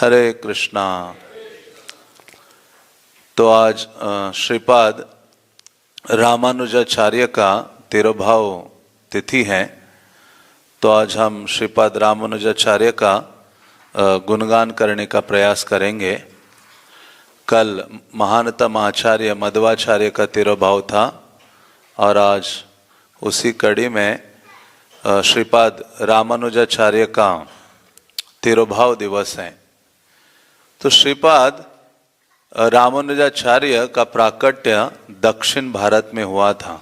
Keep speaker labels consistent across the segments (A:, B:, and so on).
A: हरे कृष्णा। तो आज श्रीपाद रामानुजाचार्य का तिरुभाव तिथि है। तो आज हम श्रीपाद रामानुजाचार्य का गुणगान करने का प्रयास करेंगे। कल महानतम आचार्य मध्वाचार्य का तिरुभाव था और आज उसी कड़ी में श्रीपाद रामानुजाचार्य का तिरुभाव दिवस है। तो श्रीपाद रामानुजाचार्य का प्राकट्य दक्षिण भारत में हुआ था,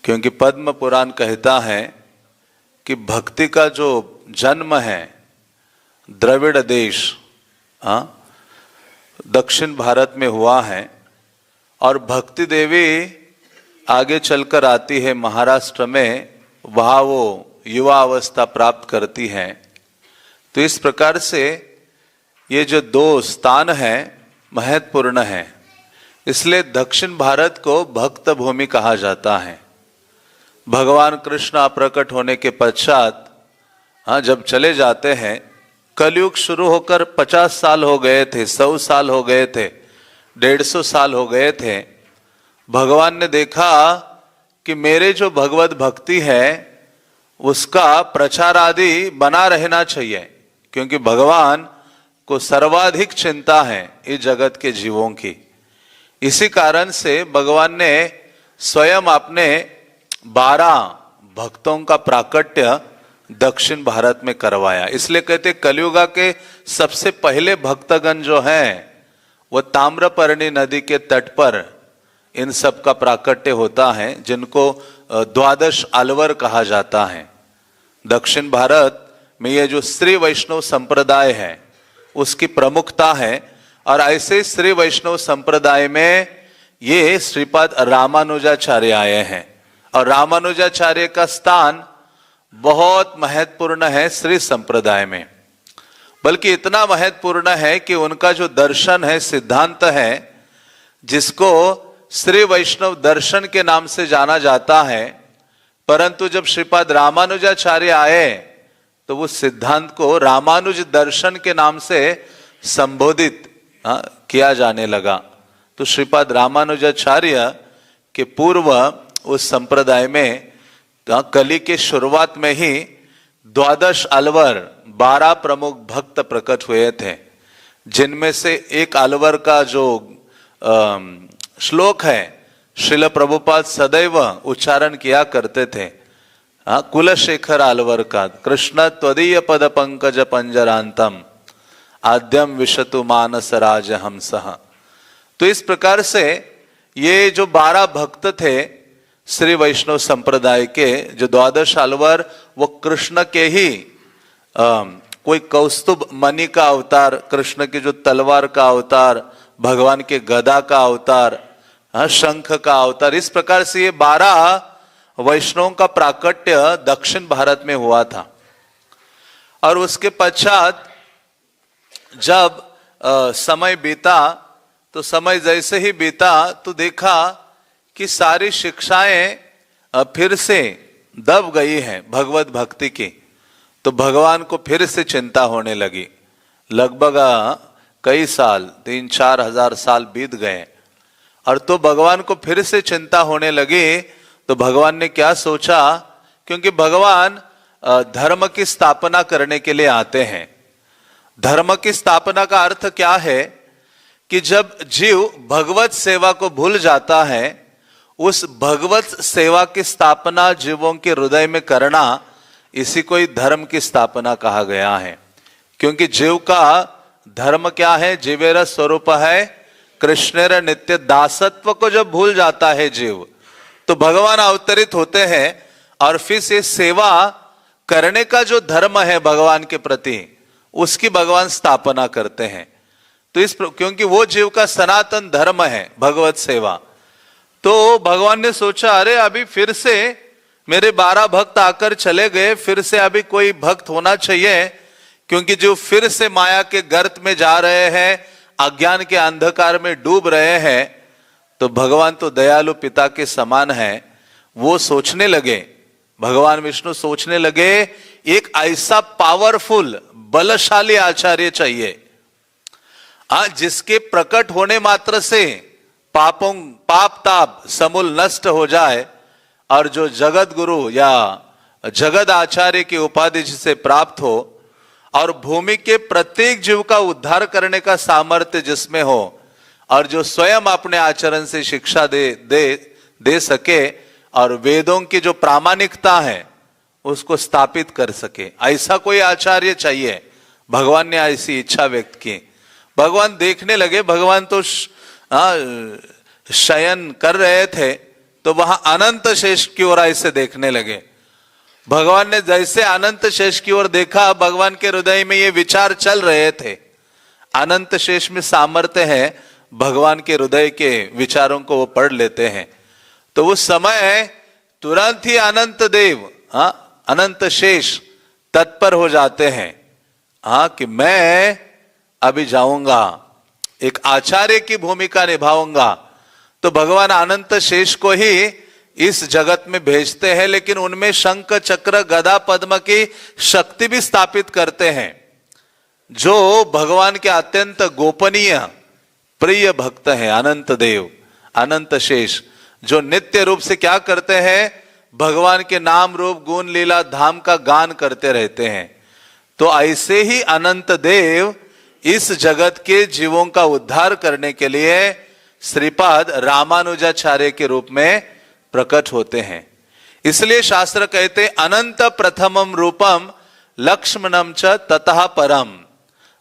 A: क्योंकि पद्म पुराण कहता है कि भक्ति का जो जन्म है द्रविड़ देश दक्षिण भारत में हुआ है, और भक्ति देवी आगे चलकर आती है महाराष्ट्र में, वहाँ वो युवा अवस्था प्राप्त करती है। तो इस प्रकार से ये जो दो स्थान है महत्वपूर्ण है, इसलिए दक्षिण भारत को भक्त भूमि कहा जाता है। भगवान कृष्ण प्रकट होने के पश्चात जब चले जाते हैं, कलयुग शुरू होकर 50 साल हो गए थे, 100 साल हो गए थे, 150 साल हो गए थे। भगवान ने देखा कि मेरे जो भगवत भक्ति है उसका प्रचार आदि बना रहना चाहिए, क्योंकि भगवान को सर्वाधिक चिंता है इस जगत के जीवों की। इसी कारण से भगवान ने स्वयं अपने 12 भक्तों का प्राकट्य दक्षिण भारत में करवाया। इसलिए कहते कलयुगा के सबसे पहले भक्तगण जो हैं वो ताम्रपर्णी नदी के तट पर इन सब का प्राकट्य होता है, जिनको 12 अलवर कहा जाता है। दक्षिण भारत में ये जो श्री वैष्णव संप्रदाय है उसकी प्रमुखता है, और ऐसे श्री वैष्णव संप्रदाय में ये श्रीपाद रामानुजाचार्य आए हैं। और रामानुजाचार्य का स्थान बहुत महत्वपूर्ण है श्री संप्रदाय में, बल्कि इतना महत्वपूर्ण है कि उनका जो दर्शन है, सिद्धांत है, जिसको श्री वैष्णव दर्शन के नाम से जाना जाता है, परंतु जब श्रीपाद रामानुजाचार्य आए तो उस सिद्धांत को रामानुज दर्शन के नाम से संबोधित किया जाने लगा। तो श्रीपाद रामानुजाचार्य के पूर्व उस संप्रदाय में कली के शुरुआत में ही 12 अलवर 12 प्रमुख भक्त प्रकट हुए थे, जिनमें से एक अलवर का जो श्लोक है श्रील प्रभुपाद सदैव उच्चारण किया करते थे, कुलशेखर अलवर का, कृष्ण त्वदीय पद पंकज पंजरांतम आद्यम विशतु मानस राज हंसः। तो इस प्रकार से ये जो 12 भक्त थे श्री वैष्णव संप्रदाय के, जो 12 अलवर, वो कृष्ण के ही कोई कौस्तुभ मणि का अवतार, कृष्ण की जो तलवार का अवतार, भगवान के गदा का अवतार, शंख का अवतार, इस प्रकार से ये 12 वैष्णवों का प्राकट्य दक्षिण भारत में हुआ था। और उसके पश्चात जब समय बीता, तो समय जैसे ही बीता तो देखा कि सारी शिक्षाएं फिर से दब गई हैं भगवत भक्ति की। तो भगवान को फिर से चिंता होने लगी। लगभग कई साल, 3-4 हजार साल बीत गए, और तो भगवान को फिर से चिंता होने लगी। तो भगवान ने क्या सोचा, क्योंकि भगवान धर्म की स्थापना करने के लिए आते हैं। धर्म की स्थापना का अर्थ क्या है कि जब जीव भगवत सेवा को भूल जाता है, उस भगवत सेवा की स्थापना जीवों के हृदय में करना, इसी को ही धर्म की स्थापना कहा गया है। क्योंकि जीव का धर्म क्या है, जीवेर स्वरूप है कृष्णेर नित्य दासत्व को जब भूल जाता है जीव, तो भगवान अवतरित होते हैं और फिर से सेवा करने का जो धर्म है भगवान के प्रति, उसकी भगवान स्थापना करते हैं। तो क्योंकि वो जीव का सनातन धर्म है भगवत सेवा, तो भगवान ने सोचा अरे अभी फिर से मेरे 12 भक्त आकर चले गए, फिर से अभी कोई भक्त होना चाहिए, क्योंकि जो फिर से माया के गर्त में जा रहे हैं, अज्ञान के अंधकार में डूब रहे हैं। तो भगवान तो दयालु पिता के समान है, वो सोचने लगे, भगवान विष्णु सोचने लगे एक ऐसा पावरफुल बलशाली आचार्य चाहिए, जिसके प्रकट होने मात्र से पाप ताप समूल नष्ट हो जाए, और जो जगत गुरु या जगत आचार्य की उपाधि जिसे प्राप्त हो, और भूमि के प्रत्येक जीव का उद्धार करने का सामर्थ्य जिसमें हो, और जो स्वयं अपने आचरण से शिक्षा दे सके, और वेदों की जो प्रामाणिकता है उसको स्थापित कर सके, ऐसा कोई आचार्य चाहिए। भगवान ने ऐसी इच्छा व्यक्त की। भगवान देखने लगे, भगवान तो शयन कर रहे थे, तो वहां अनंत शेष की ओर ऐसे देखने लगे। भगवान ने जैसे अनंत शेष की ओर देखा, भगवान के हृदय में ये विचार चल रहे थे। अनंत शेष में सामर्थ्य है, भगवान के हृदय के विचारों को वो पढ़ लेते हैं। तो उस समय तुरंत ही अनंत देव, अनंत शेष तत्पर हो जाते हैं, कि मैं अभी जाऊंगा, एक आचार्य की भूमिका निभाऊंगा। तो भगवान अनंत शेष को ही इस जगत में भेजते हैं, लेकिन उनमें शंख चक्र गदा पद्म की शक्ति भी स्थापित करते हैं। जो भगवान के अत्यंत गोपनीय प्रिय भक्त हैं अनंत देव, अनंत शेष, जो नित्य रूप से क्या करते हैं, भगवान के नाम रूप गुण लीला धाम का गान करते रहते हैं। तो ऐसे ही अनंत देव इस जगत के जीवों का उद्धार करने के लिए श्रीपाद रामानुजाचार्य के रूप में प्रकट होते हैं। इसलिए शास्त्र कहते अनंत प्रथमम रूपम लक्ष्मणम च ततः परम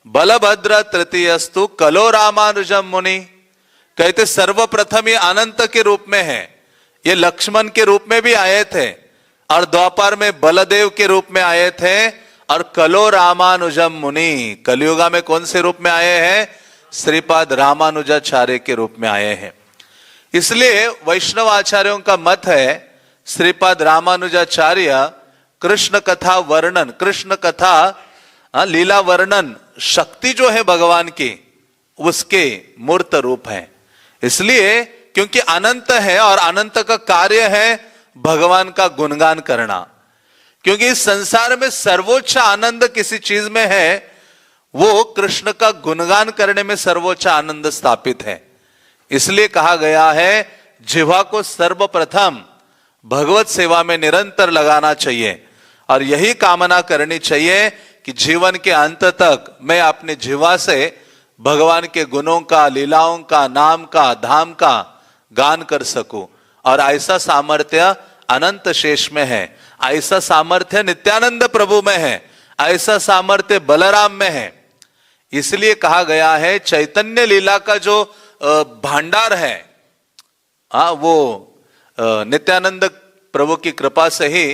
A: बलभद्र तृतीयस्तु कलो रामानुजम मुनि। कहते सर्वप्रथम ये अनंत के रूप में है, ये लक्ष्मण के रूप में भी आए थे, और द्वापर में बलदेव के रूप में आए थे, और कलो रामानुजम मुनि, कलियुगा में कौन से रूप में आए हैं, श्रीपाद रामानुजाचार्य के रूप में आए हैं। इसलिए वैष्णव आचार्यों का मत है श्रीपाद रामानुजाचार्य कृष्ण कथा वर्णन, कृष्ण कथा लीला वर्णन शक्ति जो है भगवान की, उसके मूर्त रूप है। इसलिए क्योंकि अनंत है, और अनंत का कार्य है भगवान का गुणगान करना। क्योंकि इस संसार में सर्वोच्च आनंद किसी चीज में है, वो कृष्ण का गुणगान करने में सर्वोच्च आनंद स्थापित है। इसलिए कहा गया है जिह्वा को सर्वप्रथम भगवत सेवा में निरंतर लगाना चाहिए, और यही कामना करनी चाहिए कि जीवन के अंत तक मैं अपने जिह्वा से भगवान के गुणों का, लीलाओं का, नाम का, धाम का गान कर सकूं। और ऐसा सामर्थ्य अनंत शेष में है, ऐसा सामर्थ्य नित्यानंद प्रभु में है, ऐसा सामर्थ्य बलराम में है। इसलिए कहा गया है चैतन्य लीला का जो भंडार है, वो नित्यानंद प्रभु की कृपा से ही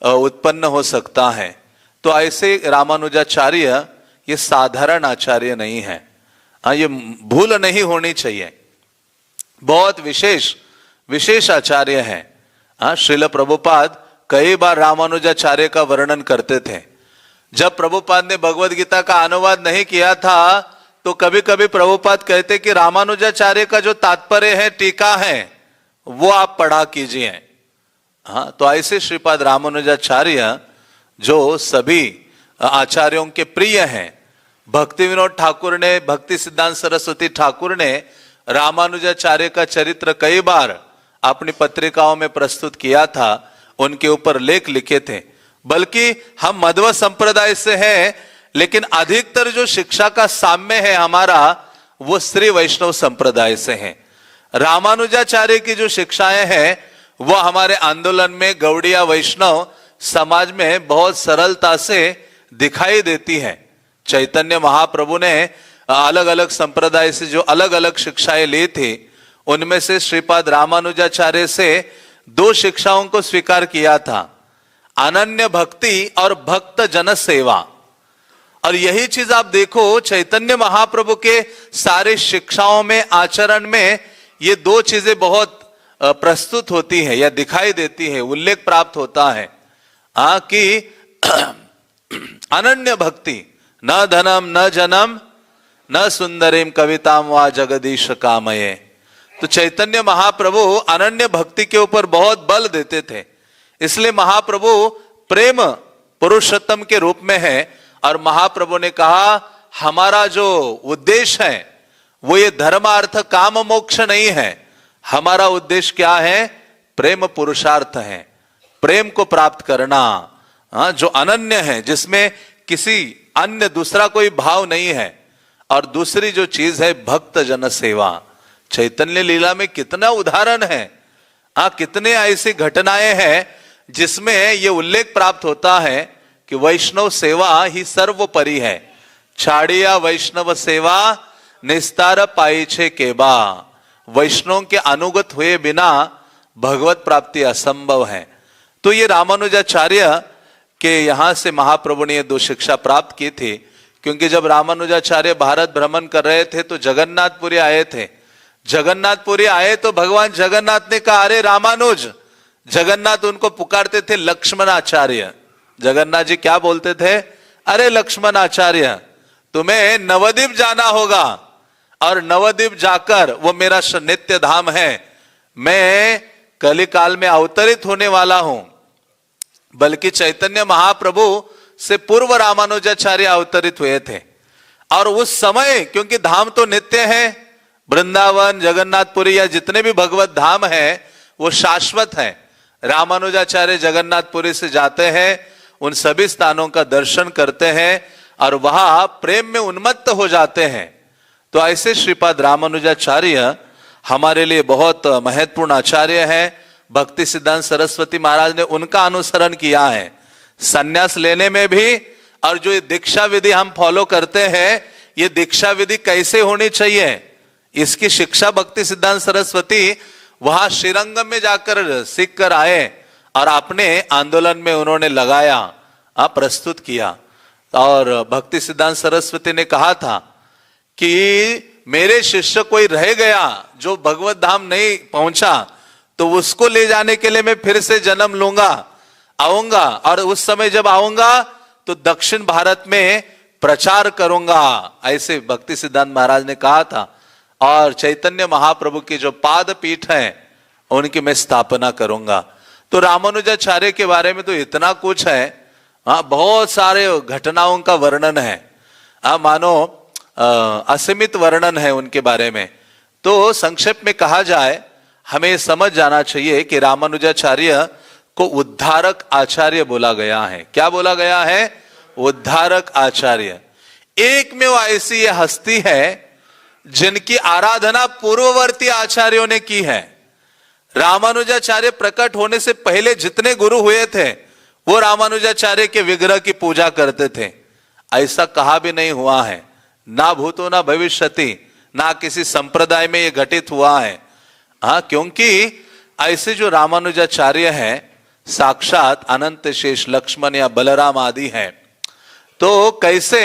A: उत्पन्न हो सकता है। तो ऐसे रामानुजाचार्य ये साधारण आचार्य नहीं है, ये भूल नहीं होनी चाहिए, बहुत विशेष आचार्य है। श्रील प्रभुपाद कई बार रामानुजाचार्य का वर्णन करते थे। जब प्रभुपाद ने भगवद गीता का अनुवाद नहीं किया था, तो कभी कभी प्रभुपाद कहते कि रामानुजाचार्य का जो तात्पर्य है, टीका है, वो आप पढ़ा कीजिए। तो ऐसे श्रीपाद रामानुजाचार्य जो सभी आचार्यों के प्रिय हैं। भक्ति विनोद ठाकुर ने, भक्ति सिद्धांत सरस्वती ठाकुर ने रामानुजाचार्य का चरित्र कई बार अपनी पत्रिकाओं में प्रस्तुत किया था, उनके ऊपर लेख लिखे थे। बल्कि हम मध्व संप्रदाय से हैं, लेकिन अधिकतर जो शिक्षा का साम्य है हमारा, वो श्री वैष्णव संप्रदाय से है। रामानुजाचार्य की जो शिक्षाएं हैं वो हमारे आंदोलन में गौड़िया वैष्णव समाज में बहुत सरलता से दिखाई देती है। चैतन्य महाप्रभु ने अलग अलग संप्रदाय से जो अलग अलग शिक्षाएं ली थी, उनमें से श्रीपाद रामानुजाचार्य से दो शिक्षाओं को स्वीकार किया था, अनन्य भक्ति और भक्त जन सेवा। और यही चीज आप देखो चैतन्य महाप्रभु के सारे शिक्षाओं में, आचरण में ये दो चीजें बहुत प्रस्तुत होती है या दिखाई देती है, उल्लेख प्राप्त होता है कि अनन्य भक्ति, न धनम न जनम न सुंदरीम कविताम वा जगदीश कामये। तो चैतन्य महाप्रभु अनन्य भक्ति के ऊपर बहुत बल देते थे। इसलिए महाप्रभु प्रेम पुरुषोत्तम के रूप में है, और महाप्रभु ने कहा हमारा जो उद्देश्य है वो ये धर्म अर्थ काम मोक्ष नहीं है, हमारा उद्देश्य क्या है? प्रेम पुरुषार्थ है, प्रेम को प्राप्त करना, जो अनन्य है, जिसमें किसी अन्य दूसरा कोई भाव नहीं है। और दूसरी जो चीज है भक्त जन सेवा। चैतन्य लीला में कितना उदाहरण है, कितने ऐसी घटनाएं हैं जिसमें ये उल्लेख प्राप्त होता है कि वैष्णव सेवा ही सर्वोपरि है। छाड़िया वैष्णव सेवा निस्तार पाइछे केबा। वैष्णव के अनुगत हुए बिना भगवत प्राप्ति असंभव है। तो ये रामानुजाचार्य के यहां से महाप्रभु ने ये 2 शिक्षा प्राप्त की थी, क्योंकि जब रामानुजाचार्य भारत भ्रमण कर रहे थे तो जगन्नाथपुरी आए थे। जगन्नाथपुरी आए तो भगवान जगन्नाथ ने कहा अरे रामानुज, जगन्नाथ उनको पुकारते थे लक्ष्मण आचार्य। जगन्नाथ जी क्या बोलते थे? अरे लक्ष्मण आचार्य, तुम्हें नवद्वीप जाना होगा और नवद्वीप जाकर, वो मेरा नित्य धाम है, मैं कलिकाल में अवतरित होने वाला हूं। बल्कि चैतन्य महाप्रभु से पूर्व रामानुजाचार्य अवतरित हुए थे। और उस समय क्योंकि धाम तो नित्य है, वृंदावन जगन्नाथपुरी या जितने भी भगवत धाम है वो शाश्वत है। रामानुजाचार्य जगन्नाथपुरी से जाते हैं, उन सभी स्थानों का दर्शन करते हैं और वहां प्रेम में उन्मत्त हो जाते हैं। तो ऐसे श्रीपाद रामानुजाचार्य हमारे लिए बहुत महत्वपूर्ण आचार्य है। भक्ति सिद्धांत सरस्वती महाराज ने उनका अनुसरण किया है संन्यास लेने में भी। और जो ये दीक्षा विधि हम फॉलो करते हैं, ये दीक्षा विधि कैसे होनी चाहिए, इसकी शिक्षा भक्ति सिद्धांत सरस्वती वहां श्रीरंगम में जाकर सीख कर आए और अपने आंदोलन में उन्होंने लगाया, प्रस्तुत किया। और भक्ति सिद्धांत सरस्वती ने कहा था कि मेरे शिष्य कोई रह गया जो भगवत धाम नहीं पहुंचा, तो उसको ले जाने के लिए मैं फिर से जन्म लूंगा, आऊंगा। और उस समय जब आऊंगा तो दक्षिण भारत में प्रचार करूंगा, ऐसे भक्ति सिद्धांत महाराज ने कहा था। और चैतन्य महाप्रभु की जो पाद पीठ है उनकी मैं स्थापना करूंगा। तो रामानुजाचार्य के बारे में तो इतना कुछ है, बहुत सारे घटनाओं का वर्णन है, मानो असीमित वर्णन है उनके बारे में। तो संक्षेप में कहा जाए, हमें समझ जाना चाहिए कि रामानुजाचार्य को उद्धारक आचार्य बोला गया है। क्या बोला गया है? उद्धारक आचार्य। एक में वो ऐसी ये हस्ती है जिनकी आराधना पूर्ववर्ती आचार्यों ने की है। रामानुजाचार्य प्रकट होने से पहले जितने गुरु हुए थे वो रामानुजाचार्य के विग्रह की पूजा करते थे। ऐसा कहा भी नहीं हुआ है, ना भूतो ना भविष्यति, ना किसी संप्रदाय में ये घटित हुआ है। क्योंकि ऐसे जो रामानुजाचार्य हैं साक्षात अनंत शेष लक्ष्मण या बलराम आदि हैं। तो कैसे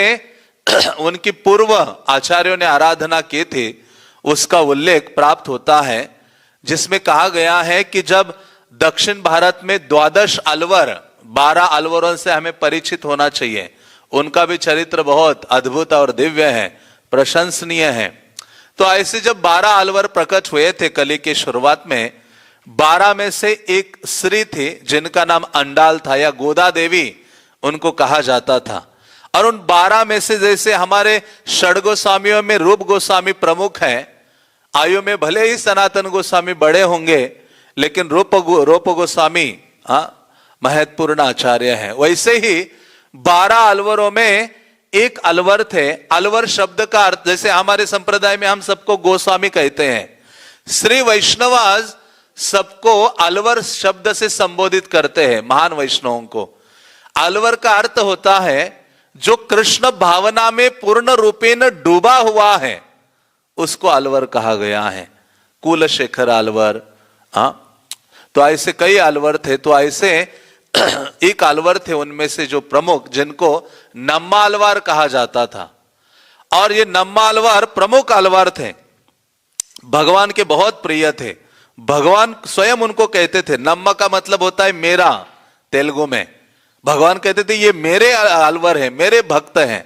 A: उनकी पूर्व आचार्यों ने आराधना की थी उसका उल्लेख प्राप्त होता है, जिसमें कहा गया है कि जब दक्षिण भारत में 12 अलवर, 12 अलवरों से हमें परिचित होना चाहिए। उनका भी चरित्र बहुत अद्भुत और दिव्य है, प्रशंसनीय है। तो ऐसे जब 12 अलवर प्रकट हुए थे कली की शुरुआत में, 12 में से एक स्त्री थी जिनका नाम अंडाल था या गोदा देवी उनको कहा जाता था। और उन 12 में से जैसे हमारे षड गोस्वामियों में रूप गोस्वामी प्रमुख हैं, आयु में भले ही सनातन गोस्वामी बड़े होंगे लेकिन रूप गोस्वामी महत्वपूर्ण आचार्य हैं। वैसे ही 12 अलवरों में एक अलवर थे। अलवर शब्द का अर्थ, जैसे हमारे संप्रदाय में हम सबको गोस्वामी कहते हैं, श्री वैष्णवाज सबको अलवर शब्द से संबोधित करते हैं, महान वैष्णवों को। अलवर का अर्थ होता है जो कृष्ण भावना में पूर्ण रूपेण डूबा हुआ है, उसको अलवर कहा गया है। कुलशेखर अलवर, तो ऐसे कई अलवर थे। तो ऐसे एक अलवर थे उनमें से जो प्रमुख, जिनको नम्मा अलवार कहा जाता था। और ये नम्मा अलवार प्रमुख अलवार थे, भगवान के बहुत प्रिय थे। भगवान स्वयं उनको कहते थे, नम्मा का मतलब होता है मेरा, तेलुगु में। भगवान कहते थे ये मेरे अलवर है, मेरे भक्त हैं।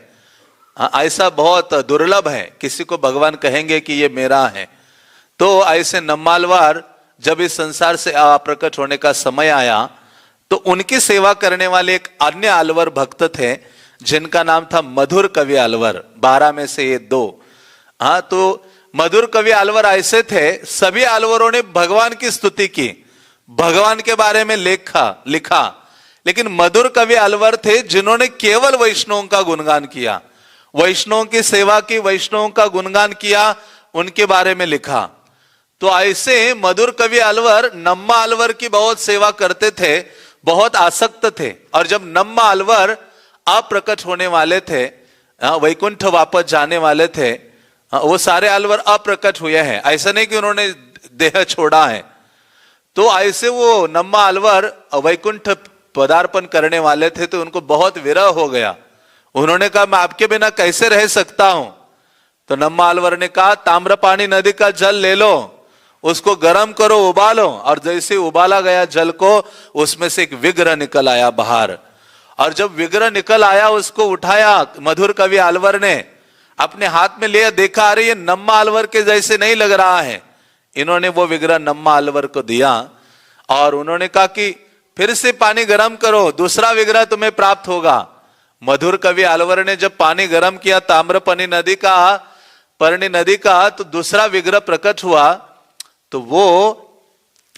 A: ऐसा बहुत दुर्लभ है किसी को भगवान कहेंगे कि ये मेरा है। तो ऐसे नम्मालवार जब इस संसार से प्रकट होने का समय आया तो उनकी सेवा करने वाले एक अन्य अलवर भक्त थे जिनका नाम था मधुर कवि अलवर। 12 में से ये 2। हाँ, तो मधुर कवि अलवर ऐसे थे, सभी अलवरों ने भगवान की स्तुति की, भगवान के बारे में लिखा, लेकिन मधुर कवि अलवर थे जिन्होंने केवल वैष्णवों का गुणगान किया, वैष्णवों की सेवा की, वैष्णवों का गुणगान किया, उनके बारे में लिखा। तो ऐसे मधुर कवि अलवर नम्मा अलवर की बहुत सेवा करते थे, बहुत आसक्त थे। और जब नम्मा अलवर अप्रकट होने वाले थे, वैकुंठ वापस जाने वाले थे, वो सारे अलवर अप्रकट हुए हैं, ऐसा नहीं कि उन्होंने देह छोड़ा है। तो ऐसे वो नम्मा अलवर वैकुंठ पदार्पण करने वाले थे, तो उनको बहुत विरह हो गया। उन्होंने कहा, मैं आपके बिना कैसे रह सकता हूं। तो नम्मा अलवर ने कहा, ताम्रपाणी नदी का जल ले लो, उसको गर्म करो, उबालो। और जैसे उबाला गया जल को, उसमें से एक विग्रह निकल आया बाहर। और जब विग्रह निकल आया, उसको उठाया मधुर कवि अलवर ने, अपने हाथ में लिया, देखा, अरे ये नम्मा अलवर के जैसे नहीं लग रहा है। इन्होंने वो विग्रह नम्मा अलवर को दिया और उन्होंने कहा कि फिर से पानी गर्म करो, दूसरा विग्रह तुम्हें प्राप्त होगा। मधुर कवि अलवर ने जब पानी गर्म किया ताम्रपर्णी नदी का, तो दूसरा विग्रह प्रकट हुआ। तो वो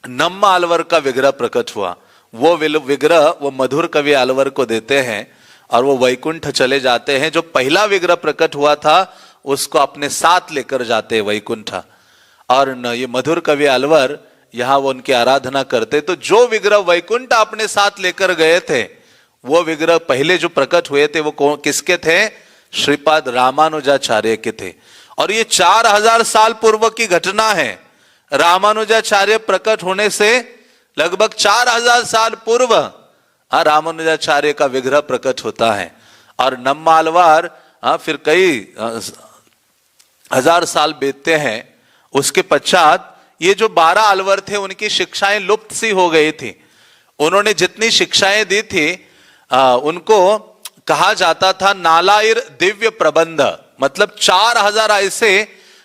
A: नम्मा अलवर का विग्रह प्रकट हुआ। वो विग्रह वो मधुर कवि अलवर को देते हैं और वो वैकुंठ चले जाते हैं। जो पहला विग्रह प्रकट हुआ था उसको अपने साथ लेकर जाते हैं वैकुंठ। और ये मधुर कवि अलवर यहाँ वो उनकी आराधना करते। तो जो विग्रह वैकुंठ अपने साथ लेकर गए थे, वो विग्रह पहले जो प्रकट हुए थे वो किसके थे? श्रीपाद रामानुजाचार्य के थे। और ये 4000 साल पूर्व की घटना है। रामानुजाचार्य प्रकट होने से लगभग 4000 साल पूर्व रामानुजाचार्य का विग्रह प्रकट होता है। और नम्मा अलवर फिर कई हजार साल बीतते हैं। उसके पश्चात ये जो 12 अलवर थे, उनकी शिक्षाएं लुप्त सी हो गई थी। उन्होंने जितनी शिक्षाएं दी थी उनको कहा जाता था नालायर दिव्य प्रबंध। मतलब 4000 ऐसे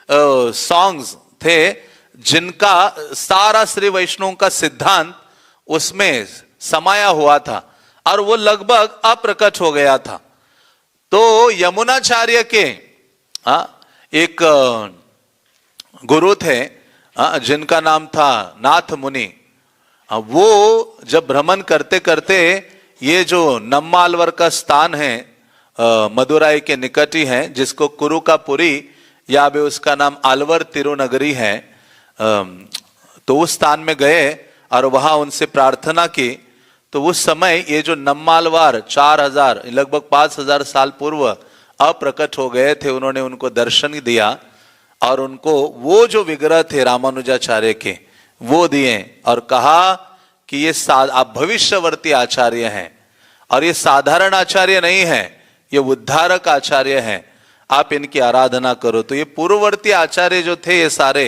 A: सॉन्ग्स थे जिनका सारा श्री वैष्णव का सिद्धांत उसमें समाया हुआ था और वो लगभग अप्रकट हो गया था। तो यमुनाचार्य के एक गुरु थे जिनका नाम था नाथ मुनि। वो जब भ्रमण करते करते ये जो नम्मा अलवर का स्थान है मदुराई के निकट ही है, जिसको कुरु का पुरी या भी उसका नाम अलवर तिरुनगरी है, तो उस स्थान में गए और वहां उनसे प्रार्थना की। तो उस समय ये जो नम्मा अलवर 4000 लगभग 5000 साल पूर्व अप्रकट हो गए थे, उन्होंने उनको दर्शन दिया और उनको वो जो विग्रह थे रामानुजाचार्य के वो दिए और कहा कि ये आप भविष्यवर्ती आचार्य हैं और ये साधारण आचार्य नहीं है, ये उद्धारक आचार्य हैं, आप इनकी आराधना करो। तो ये पूर्ववर्ती आचार्य जो थे ये सारे,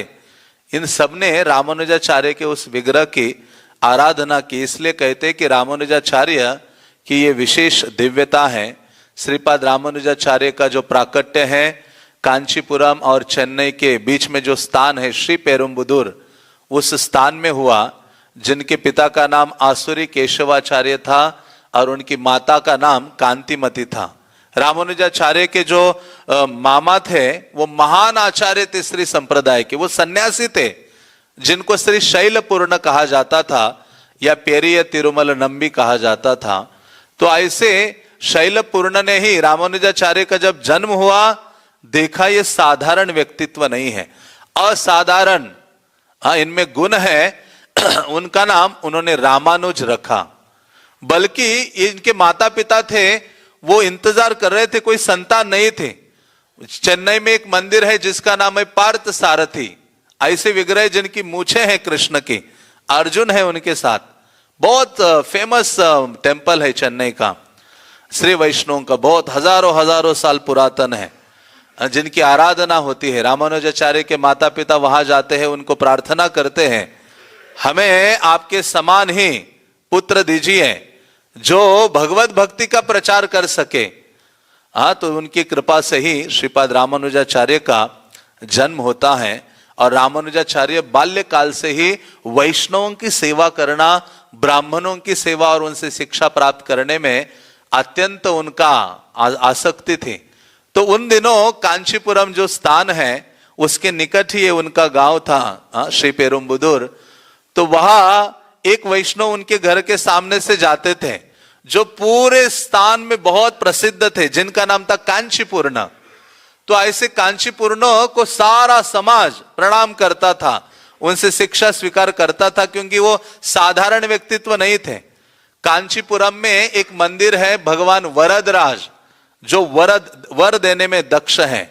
A: इन सब ने रामानुजाचार्य के उस विग्रह की आराधना की। इसलिए कहते हैं कि रामानुजाचार्य की ये विशेष दिव्यता है। श्रीपाद रामानुजाचार्य का जो प्राकट्य है कांचीपुरम और चेन्नई के बीच में जो स्थान है श्री पेरुम्बुदूर, उस स्थान में हुआ, जिनके पिता का नाम आसुरी केशवाचार्य था और उनकी माता का नाम कांतिमती था। रामानुजाचार्य के जो मामा थे वो महान आचार्य थे श्री संप्रदाय के, वो सन्यासी थे जिनको श्री शैलपूर्ण कहा जाता था या पेरिय तिरुमल नंबी कहा जाता था। तो ऐसे शैलपूर्ण ने ही रामानुजाचार्य का जब जन्म हुआ देखा ये साधारण व्यक्तित्व नहीं है, असाधारण इनमें गुण है। उनका नाम उन्होंने रामानुज रखा। बल्कि इनके माता पिता थे वो इंतजार कर रहे थे, कोई संतान नहीं थे। चेन्नई में एक मंदिर है जिसका नाम है पार्थ सारथी। ऐसे विग्रह जिनकी मूछें हैं कृष्ण की, अर्जुन है उनके साथ। बहुत फेमस टेम्पल है चेन्नई का, श्री वैष्णव का, बहुत हजारों साल पुरातन है, जिनकी आराधना होती है। रामानुजाचार्य के माता पिता वहां जाते हैं, उनको प्रार्थना करते हैं, हमें आपके समान ही पुत्र दीजिए जो भगवत भक्ति का प्रचार कर सके। तो उनकी कृपा से ही श्रीपाद रामानुजाचार्य का जन्म होता है। और रामानुजाचार्य बाल्यकाल से ही वैष्णवों की सेवा करना, ब्राह्मणों की सेवा और उनसे शिक्षा प्राप्त करने में अत्यंत उनका आसक्ति थी। तो उन दिनों कांचीपुरम जो स्थान है उसके निकट ही उनका गांव था, श्री पेरुम्बुदूर। तो वहां एक वैष्णव उनके घर के सामने से जाते थे, जो पूरे स्थान में बहुत प्रसिद्ध थे, जिनका नाम था कांचीपूर्ण। तो ऐसे कांचीपूर्ण को सारा समाज प्रणाम करता था, उनसे शिक्षा स्वीकार करता था, क्योंकि वो साधारण व्यक्तित्व नहीं थे। कांचीपुरम में एक मंदिर है भगवान वरदराज, जो वर देने में दक्ष है,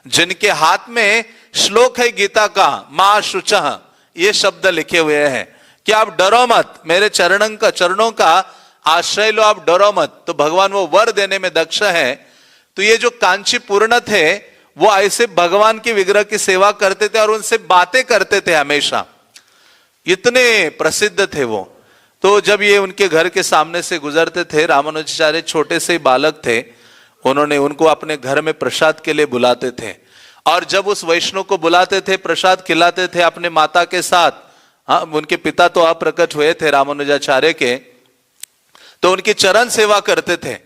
A: जिनके हाथ में श्लोक है गीता का, मां शुचः, ये शब्द लिखे हुए हैं कि आप डरो मत, मेरे चरणों का आश्रय लो, आप डरो मत। तो भगवान वो वर देने में दक्ष है। तो ये जो कांचीपूर्ण थे वो ऐसे भगवान के विग्रह की सेवा करते थे और उनसे बातें करते थे हमेशा, इतने प्रसिद्ध थे वो। तो जब ये उनके घर के सामने से गुजरते थे, रामानुजाचार्य छोटे से बालक थे, उन्होंने उनको अपने घर में प्रसाद के लिए बुलाते थे। और जब उस वैष्णव को बुलाते थे, प्रसाद खिलाते थे अपने माता के साथ। उनके पिता तो अप्रकट हुए थे रामानुजाचार्य के, तो उनकी चरण सेवा करते थे।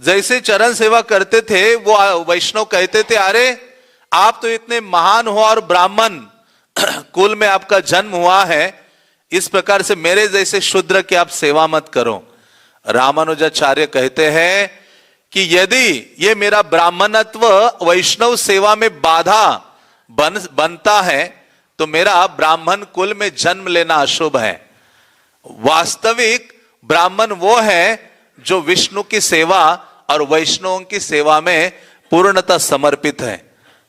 A: जैसे चरण सेवा करते थे, वो वैष्णव कहते थे, अरे आप तो इतने महान हो और ब्राह्मण कुल में आपका जन्म हुआ है, इस प्रकार से मेरे जैसे शूद्र की आप सेवा मत करो। रामानुजाचार्य कहते हैं कि यदि ये मेरा ब्राह्मणत्व वैष्णव सेवा में बाधा बनता है तो मेरा ब्राह्मण कुल में जन्म लेना अशुभ है। वास्तविक ब्राह्मण वो है जो विष्णु की सेवा और वैष्णवों की सेवा में पूर्णतः समर्पित है।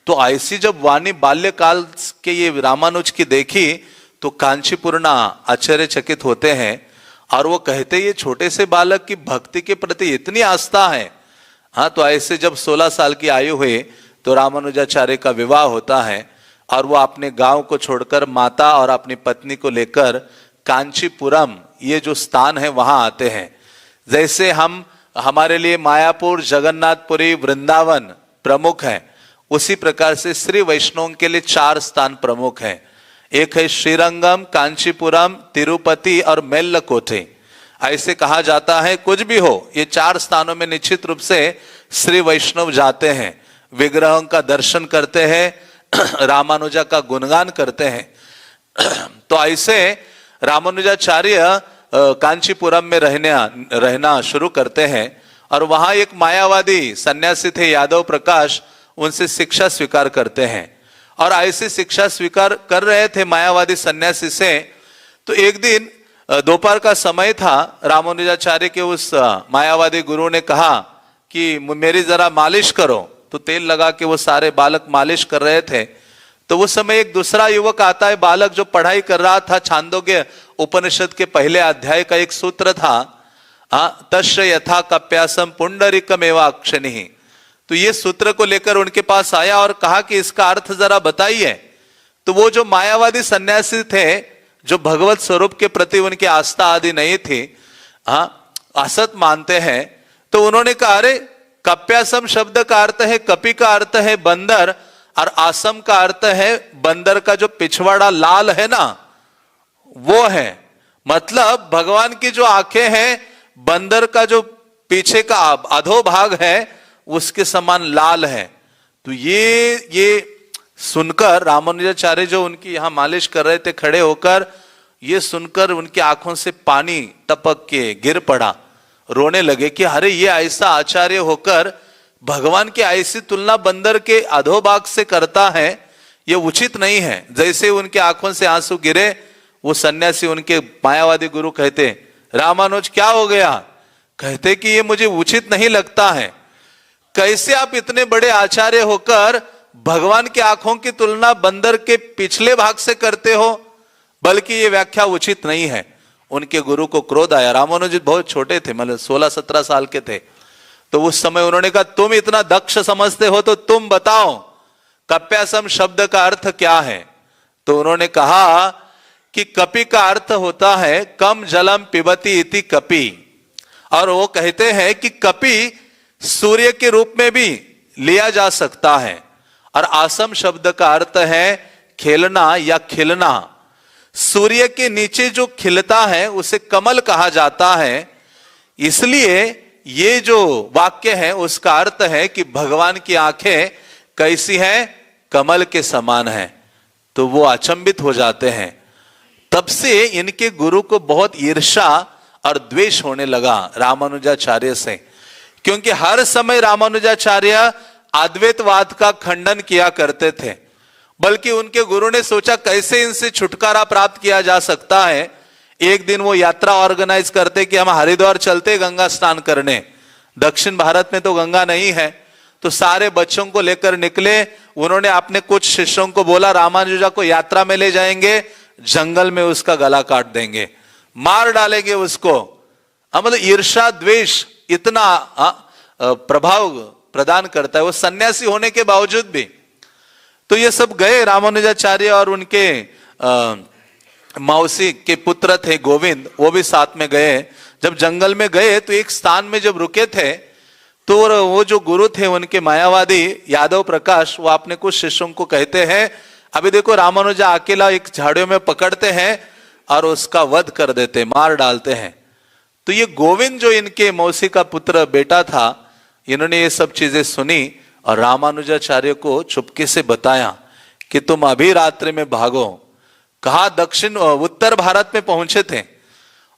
A: तो ऐसी जब वाणी बाल्यकाल के ये रामानुज की देखी तो कांचीपूर्णा आश्चर्यचकित होते हैं और वो कहते, ये छोटे से बालक की भक्ति के प्रति इतनी आस्था है। तो ऐसे जब 16 साल की आयु हुई तो रामानुजाचार्य का विवाह होता है और वो अपने गांव को छोड़कर माता और अपनी पत्नी को लेकर कांचीपुरम, ये जो स्थान है, वहां आते हैं। जैसे हमारे लिए मायापुर, जगन्नाथपुरी, वृंदावन प्रमुख है, उसी प्रकार से श्री वैष्णव के लिए 4 स्थान प्रमुख हैं। एक है श्रीरंगम, कांचीपुरम, तिरुपति और मेल्लकोटे। ऐसे कहा जाता है, कुछ भी हो, ये 4 स्थानों में निश्चित रूप से श्री वैष्णव जाते हैं, विग्रहों का दर्शन करते हैं, रामानुजा का गुणगान करते हैं। तो ऐसे रामानुजाचार्य कांचीपुरम में रहना शुरू करते हैं और वहां एक मायावादी सन्यासी थे यादव प्रकाश, उनसे शिक्षा स्वीकार करते हैं। और ऐसे शिक्षा स्वीकार कर रहे थे मायावादी सन्यासी से। तो एक दिन दोपहर का समय था, रामानुजाचार्य के उस मायावादी गुरु ने कहा कि मेरी जरा मालिश करो। तो तेल लगा के वो सारे बालक मालिश कर रहे थे। तो उस समय एक दूसरा युवक आता है, बालक, जो पढ़ाई कर रहा था। छांदोग्य उपनिषद के पहले अध्याय का एक सूत्र था, तस्य यथा कप्यासम पुंडरीकमेवा अक्षनिः। तो ये सूत्र को लेकर उनके पास आया और कहा कि इसका अर्थ जरा बताइए। तो वो जो मायावादी सन्यासी थे, जो भगवत स्वरूप के प्रति उनकी आस्था आदि नहीं थी, असत मानते हैं, तो उन्होंने कहा, अरे कप्यासम शब्द का अर्थ है, कपि का अर्थ है बंदर, और आसम का अर्थ है बंदर का जो पिछवाड़ा लाल है ना, वो है। मतलब भगवान की जो आंखें हैं, बंदर का जो पीछे का अधोभाग है उसके समान लाल है। तो ये सुनकर रामानुजाचार्य जो उनकी यहां मालिश कर रहे थे खड़े होकर, ये सुनकर उनकी आंखों से पानी टपक के गिर पड़ा, रोने लगे कि अरे ये ऐसा आचार्य होकर भगवान की ऐसी तुलना बंदर के अधोभाग से करता है, ये उचित नहीं है। जैसे उनके आंखों से आंसू गिरे, वो सन्यासी उनके मायावादी गुरु कहते, रामानुज क्या हो गया? कहते कि ये मुझे उचित नहीं लगता है। कैसे आप इतने बड़े आचार्य होकर भगवान की आंखों की तुलना बंदर के पिछले भाग से करते हो? बल्कि ये व्याख्या उचित नहीं है। उनके गुरु को क्रोध आया। रामानुज बहुत छोटे थे, मतलब 16-17 साल के थे। तो उस समय उन्होंने कहा, तुम इतना दक्ष समझते हो तो तुम बताओ कप्यासम शब्द का अर्थ क्या है? तो उन्होंने कहा कि कपि का अर्थ होता है कम जलम पिबती इति कपि। और वो कहते हैं कि कपि सूर्य के रूप में भी लिया जा सकता है। और आसम शब्द का अर्थ है खेलना या खिलना। सूर्य के नीचे जो खिलता है उसे कमल कहा जाता है। इसलिए ये जो वाक्य है उसका अर्थ है कि भगवान की आंखें कैसी हैं? कमल के समान हैं। तो वो अचंभित हो जाते हैं। तब से इनके गुरु को बहुत ईर्ष्या और द्वेष होने लगा रामानुजाचार्य से, क्योंकि हर समय रामानुजाचार्य अद्वैतवाद का खंडन किया करते थे। बल्कि उनके गुरु ने सोचा कैसे इनसे छुटकारा प्राप्त किया जा सकता है। एक दिन वो यात्रा ऑर्गेनाइज करते कि हम हरिद्वार चलते गंगा स्नान करने। दक्षिण भारत में तो गंगा नहीं है, तो सारे बच्चों को लेकर निकले। उन्होंने अपने कुछ शिष्यों को बोला रामानुजा को यात्रा में ले जाएंगे, जंगल में उसका गला काट देंगे, मार डालेंगे उसको। मतलब ईर्ष्या द्वेष इतना प्रभाव प्रदान करता है, वो सन्यासी होने के बावजूद भी। तो ये सब गए, रामानुजाचार्य और उनके मौसी के पुत्र थे गोविंद, वो भी साथ में गए। जब जंगल में गए तो एक स्थान में जब रुके थे तो वो जो गुरु थे उनके मायावादी यादव प्रकाश, वो अपने कुछ शिष्यों को कहते हैं अभी देखो रामानुजा अकेला एक झाड़ियों में पकड़ते हैं और उसका वध कर देते, मार डालते हैं। तो ये गोविंद जो इनके मौसी का पुत्र बेटा था, इन्होंने ये सब चीजें सुनी और रामानुजाचार्य को चुपके से बताया कि तुम अभी रात्रि में भागो। कहा दक्षिण उत्तर भारत में पहुंचे थे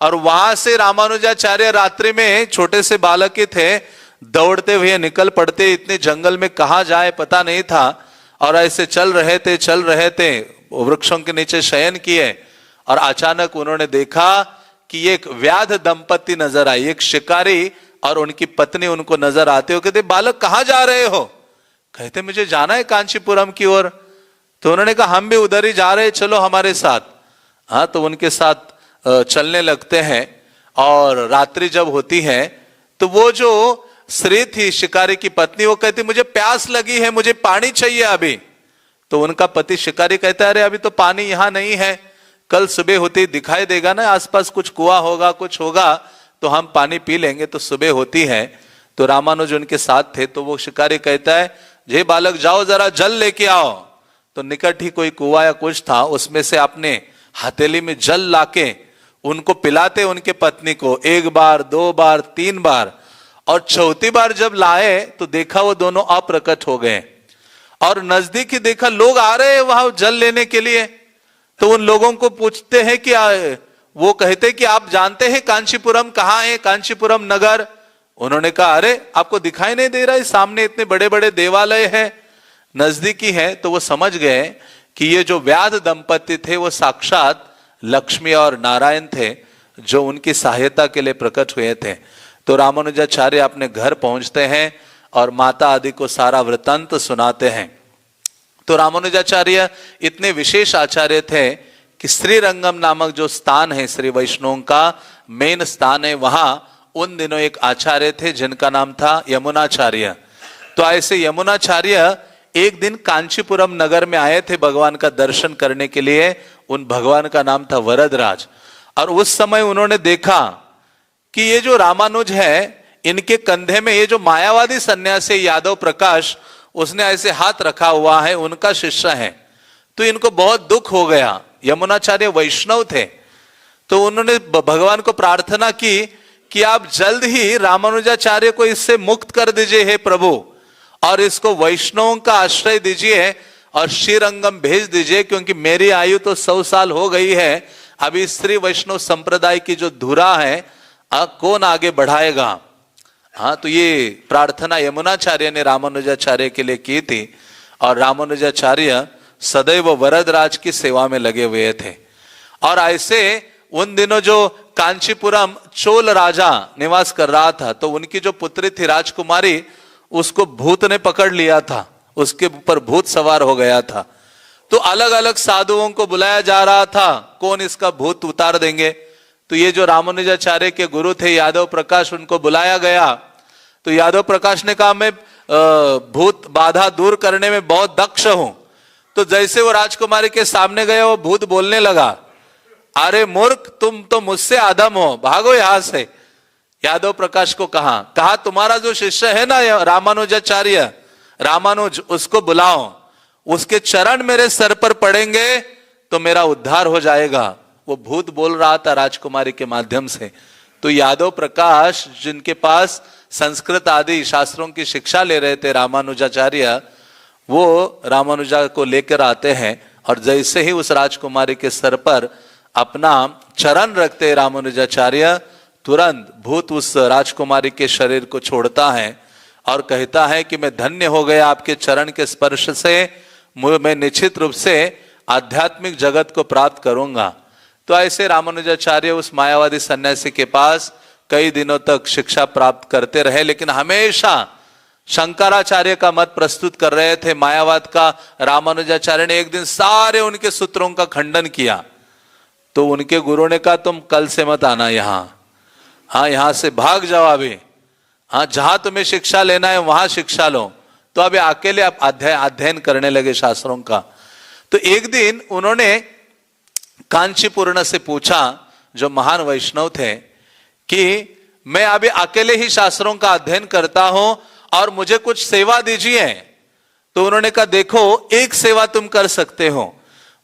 A: और वहां से रामानुजाचार्य रात्रि में, छोटे से बालक ही थे, दौड़ते हुए निकल पड़ते। इतने जंगल में कहां जाए पता नहीं था और ऐसे चल रहे थे, वृक्षों के नीचे शयन किए और अचानक उन्होंने देखा कि एक व्याध दंपति नजर आई, एक शिकारी और उनकी पत्नी उनको नजर आते हो। कहते बालक कहां जा रहे हो? कहते मुझे जाना है कांचीपुरम की ओर। तो उन्होंने कहा हम भी उधर ही जा रहे, चलो हमारे साथ। हाँ, तो उनके साथ चलने लगते हैं और रात्रि जब होती है तो वो जो स्त्री थी शिकारी की पत्नी, वो कहती मुझे प्यास लगी है, मुझे पानी चाहिए अभी। तो उनका पति शिकारी कहता है अरे अभी तो पानी यहां नहीं है, कल सुबह होती दिखाई देगा ना, आसपास कुछ कुआं होगा, कुछ होगा तो हम पानी पी लेंगे। तो सुबह होती है तो रामानुज उनके साथ थे। तो वो शिकारी कहता है जे बालक जाओ जरा जल लेके आओ। तो निकट ही कोई कुआं या कुछ था, उसमें से अपने हथेली में जल लाके उनको पिलाते उनके पत्नी को, 1 बार 2 बार 3 बार, और चौथी बार जब लाए तो देखा वो दोनों अप्रकट हो गए और नजदीक ही देखा लोग आ रहे हैं वहां जल लेने के लिए। तो उन लोगों को पूछते हैं कि वो कहते कि आप जानते हैं कांचीपुरम कहाँ है, कांचीपुरम नगर? उन्होंने कहा अरे आपको दिखाई नहीं दे रहा है, सामने इतने बड़े बड़े देवालय हैं, नजदीकी है। तो वो समझ गए कि ये जो व्याध दंपति थे वो साक्षात लक्ष्मी और नारायण थे जो उनकी सहायता के लिए प्रकट हुए थे। तो रामानुजाचार्य अपने घर पहुंचते हैं और माता आदि को सारा वृत्तांत सुनाते हैं। तो रामानुजाचार्य इतने विशेष आचार्य थे कि श्रीरंगम नामक जो स्थान है श्री वैष्णव का मेन स्थान है, वहां उन दिनों एक आचार्य थे जिनका नाम था यमुनाचार्य। तो ऐसे यमुनाचार्य एक दिन कांचीपुरम नगर में आए थे भगवान का दर्शन करने के लिए। उन भगवान का नाम था वरदराज। और उस समय उन्होंने देखा कि ये जो रामानुज है, इनके कंधे में ये जो मायावादी सन्यासी यादव प्रकाश, उसने ऐसे हाथ रखा हुआ है, उनका शिष्य है। तो इनको बहुत दुख हो गया। यमुनाचार्य वैष्णव थे, तो उन्होंने भगवान को प्रार्थना की कि आप जल्द ही रामानुजाचार्य को इससे मुक्त कर दीजिए हे प्रभु, और इसको वैष्णवों का आश्रय दीजिए और श्रीरंगम भेज दीजिए, क्योंकि मेरी आयु तो 100 साल हो गई है। अभी श्री वैष्णव संप्रदाय की जो धुरा है कौन आगे बढ़ाएगा। हाँ, तो ये प्रार्थना यमुनाचार्य ने रामानुजाचार्य के लिए की थी और रामानुजाचार्य सदैव वरदराज की सेवा में लगे हुए थे। और ऐसे उन दिनों जो कांचीपुरम चोल राजा निवास कर रहा था, तो उनकी जो पुत्री थी राजकुमारी, उसको भूत ने पकड़ लिया था, उसके ऊपर भूत सवार हो गया था। तो अलग अलग साधुओं को बुलाया जा रहा था, कौन इसका भूत उतार देंगे। तो ये जो रामानुजाचार्य के गुरु थे यादव प्रकाश, उनको बुलाया गया। तो यादव प्रकाश ने कहा मैं भूत बाधा दूर करने में बहुत दक्ष हूं। तो जैसे वो राजकुमारी के सामने गए, वो भूत बोलने लगा अरे मूर्ख, तुम तो मुझसे अधम हो, भागो यहां से। यादव प्रकाश को कहा तुम्हारा जो शिष्य है ना रामानुजाचार्य, रामानुज, उसको बुलाओ, उसके चरण मेरे सर पर पड़ेंगे तो मेरा उद्धार हो जाएगा। वो भूत बोल रहा था राजकुमारी के माध्यम से। तो यादव प्रकाश, जिनके पास संस्कृत आदि शास्त्रों की शिक्षा ले रहे थे रामानुजाचार्य, वो रामानुजा को लेकर आते हैं और जैसे ही उस राजकुमारी के सर पर अपना चरण रखते रामानुजाचार्य, तुरंत भूत उस राजकुमारी के शरीर को छोड़ता है और कहता है कि मैं धन्य हो गया आपके चरण के स्पर्श से, मैं निश्चित रूप से आध्यात्मिक जगत को प्राप्त करूंगा। तो ऐसे रामानुजाचार्य उस मायावादी सन्यासी के पास कई दिनों तक शिक्षा प्राप्त करते रहे, लेकिन हमेशा शंकराचार्य का मत प्रस्तुत कर रहे थे, मायावाद का। रामानुजाचार्य ने एक दिन सारे उनके सूत्रों का खंडन किया, तो उनके गुरु ने कहा तुम कल से मत आना यहाँ, हाँ यहाँ से भाग जाओ अभी, हाँ जहां तुम्हें शिक्षा लेना है वहां शिक्षा लो। तो अभी अकेले आप अध्ययन करने लगे शास्त्रों का। तो एक दिन उन्होंने कांचीपूर्ण से पूछा, जो महान वैष्णव थे, कि मैं अभी अकेले ही शास्त्रों का अध्ययन करता हूं और मुझे कुछ सेवा दीजिए। तो उन्होंने कहा देखो एक सेवा तुम कर सकते हो,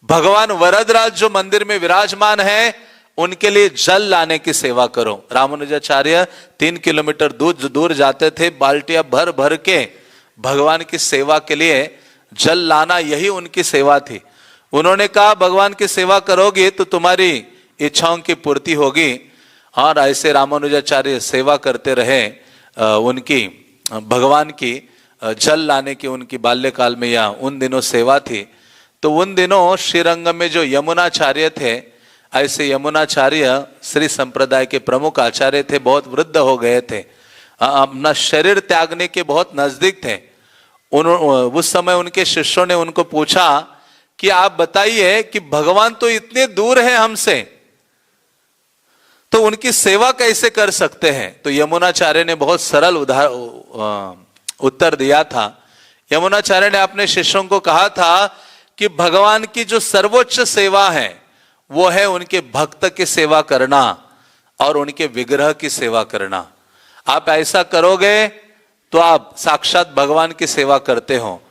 A: भगवान वरदराज जो मंदिर में विराजमान है उनके लिए जल लाने की सेवा करो। रामानुजाचार्य 3 किलोमीटर दूर जाते थे, बाल्टियां भर भर के भगवान की सेवा के लिए जल लाना, यही उनकी सेवा थी। उन्होंने कहा भगवान की सेवा करोगे तो तुम्हारी इच्छाओं की पूर्ति होगी। और ऐसे रामानुजाचार्य सेवा करते रहे उनकी, भगवान की जल लाने की उनकी बाल्यकाल में या उन दिनों सेवा थी। तो उन दिनों श्रीरंगम में जो यमुनाचार्य थे, ऐसे यमुनाचार्य श्री संप्रदाय के प्रमुख आचार्य थे, बहुत वृद्ध हो गए थे, अपना शरीर त्यागने के बहुत नजदीक थे। उस समय उनके शिष्यों ने उनको पूछा कि आप बताइए कि भगवान तो इतने दूर है हमसे, तो उनकी सेवा कैसे कर सकते हैं। तो यमुनाचार्य ने बहुत सरल उत्तर दिया था। यमुनाचार्य ने अपने शिष्यों को कहा था कि भगवान की जो सर्वोच्च सेवा है वो है उनके भक्त की सेवा करना और उनके विग्रह की सेवा करना। आप ऐसा करोगे तो आप साक्षात भगवान की सेवा करते हो।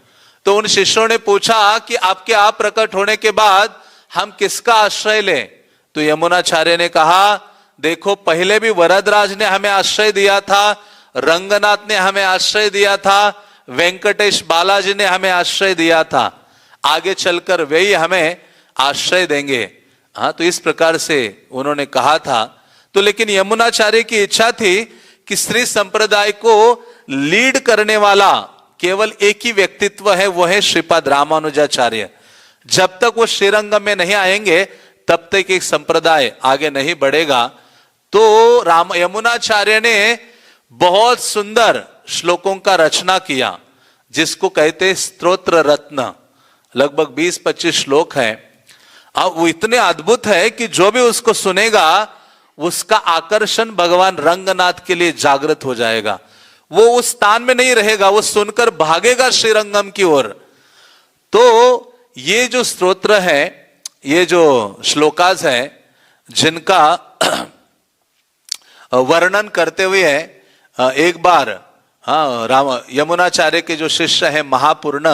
A: तो उन शिष्यों ने पूछा कि आपके आप प्रकट होने के बाद हम किसका आश्रय लें। तो यमुनाचार्य ने कहा देखो पहले भी वरदराज ने हमें आश्रय दिया था, रंगनाथ ने हमें आश्रय दिया था, वेंकटेश बालाजी ने हमें आश्रय दिया था, आगे चलकर वे ही हमें आश्रय देंगे। हाँ, तो इस प्रकार से उन्होंने कहा था। तो लेकिन यमुनाचार्य की इच्छा थी कि श्री संप्रदाय को लीड करने वाला केवल एक ही व्यक्तित्व है, वो है श्रीपाद रामानुजाचार्य। जब तक वो श्रीरंगम में नहीं आएंगे तब तक एक संप्रदाय आगे नहीं बढ़ेगा। तो यमुनाचार्य ने बहुत सुंदर श्लोकों का रचना किया, जिसको कहते स्तोत्र रत्न। लगभग 20-25 श्लोक है। अब वो इतने अद्भुत है कि जो भी उसको सुनेगा उसका आकर्षण भगवान रंगनाथ के लिए जागृत हो जाएगा। वो उस स्थान में नहीं रहेगा, वो सुनकर भागेगा श्रीरंगम की ओर। तो ये जो स्तोत्र है, ये जो श्लोकास है, जिनका वर्णन करते हुए एक बार यमुनाचार्य के जो शिष्य है महापूर्ण,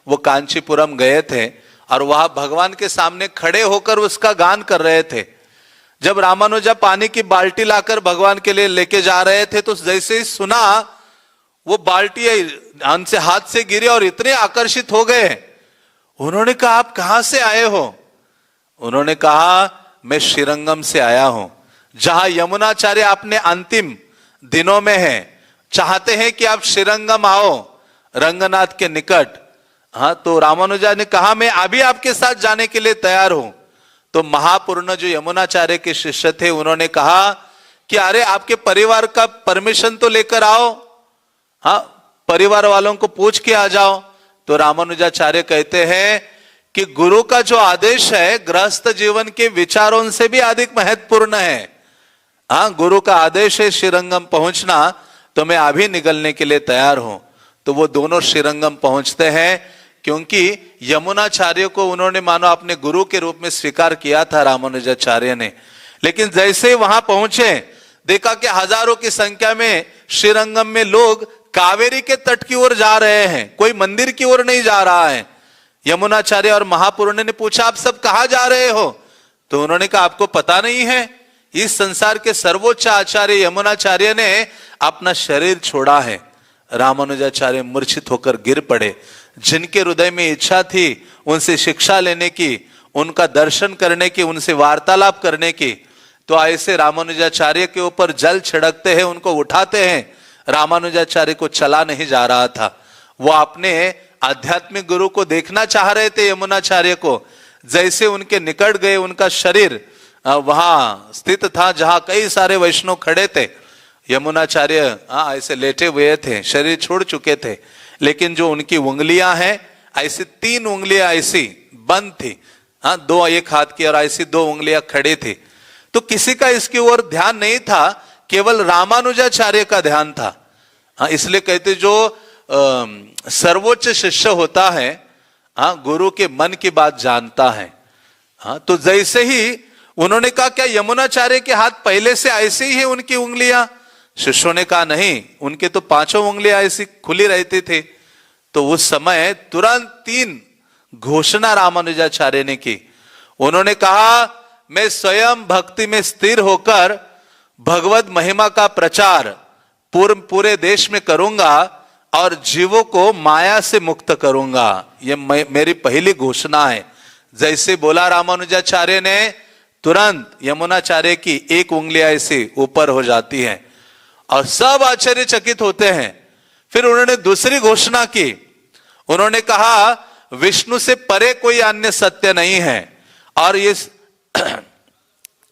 A: वो कांचीपुरम गए थे और वहां भगवान के सामने खड़े होकर उसका गान कर रहे थे। जब रामानुजा पानी की बाल्टी लाकर भगवान के लिए लेके जा रहे थे तो जैसे ही सुना, वो बाल्टी उनसे हाथ से गिरी और इतने आकर्षित हो गए। उन्होंने कहा आप कहां से आए हो। उन्होंने कहा मैं श्रीरंगम से आया हूं, जहां यमुनाचार्य अपने अंतिम दिनों में है, चाहते हैं कि आप श्रीरंगम आओ रंगनाथ के निकट। हाँ, तो रामानुजा ने कहा मैं अभी आपके साथ जाने के लिए तैयार हूं। तो महापूर्ण जो यमुनाचार्य के शिष्य थे उन्होंने कहा कि अरे आपके परिवार का परमिशन तो लेकर आओ, हाँ परिवार वालों को पूछ के आ जाओ। तो रामानुजाचार्य कहते हैं कि गुरु का जो आदेश है गृहस्थ जीवन के विचारों से भी अधिक महत्वपूर्ण है। हाँ, गुरु का आदेश है श्रीरंगम पहुंचना, तो मैं अभी निकलने के लिए तैयार हूं। तो वो दोनों श्रीरंगम पहुंचते हैं, क्योंकि यमुनाचार्य को उन्होंने मानो अपने गुरु के रूप में स्वीकार किया था रामानुजाचार्य ने। लेकिन जैसे ही वहां पहुंचे, देखा कि हजारों की संख्या में श्रीरंगम में लोग कावेरी के तट की ओर जा रहे हैं, कोई मंदिर की ओर नहीं जा रहा है। यमुनाचार्य और महापूर्ण ने पूछा आप सब कहां जा रहे हो। तो उन्होंने कहा आपको पता नहीं है इस संसार के सर्वोच्च आचार्य यमुनाचार्य ने अपना शरीर छोड़ा है। रामानुजाचार्य मूर्छित होकर गिर पड़े। जिनके हृदय में इच्छा थी उनसे शिक्षा लेने की, उनका दर्शन करने की, उनसे वार्तालाप करने की, तो ऐसे रामानुजाचार्य के ऊपर जल छिड़कते हैं, उनको उठाते हैं। रामानुजाचार्य को चला नहीं जा रहा था। वो अपने आध्यात्मिक गुरु को देखना चाह रहे थे, यमुनाचार्य को। जैसे उनके निकट गए, उनका शरीर वहां स्थित था जहां कई सारे वैष्णव खड़े थे। यमुनाचार्य ऐसे लेटे हुए थे, शरीर छोड़ चुके थे, लेकिन जो उनकी उंगलियां हैं ऐसी 3 उंगलियां ऐसी बंद थी, दो एक हाथ की और ऐसी 2 उंगलियां खड़ी थी। तो किसी का इसकी ओर ध्यान नहीं था, केवल रामानुजाचार्य का ध्यान था। इसलिए कहते जो सर्वोच्च शिष्य होता है, गुरु के मन की बात जानता है। तो जैसे ही उन्होंने कहा क्या यमुनाचार्य के हाथ पहले से ऐसे ही है उनकी उंगलियां? शिष्यों ने कहा नहीं, उनके तो 5 उंगलियां ऐसी खुली रहती थी। तो उस समय तुरंत 3 घोषणा रामानुजाचार्य ने की। उन्होंने कहा मैं स्वयं भक्ति में स्थिर होकर भगवत महिमा का प्रचार पूरे देश में करूंगा और जीवों को माया से मुक्त करूंगा। ये मेरी पहली घोषणा है। जैसे बोला रामानुजाचार्य ने, तुरंत यमुनाचार्य की 1 उंगली ऐसे ऊपर हो जाती है और सब आश्चर्यचकित होते हैं। फिर उन्होंने दूसरी घोषणा की। उन्होंने कहा विष्णु से परे कोई अन्य सत्य नहीं है और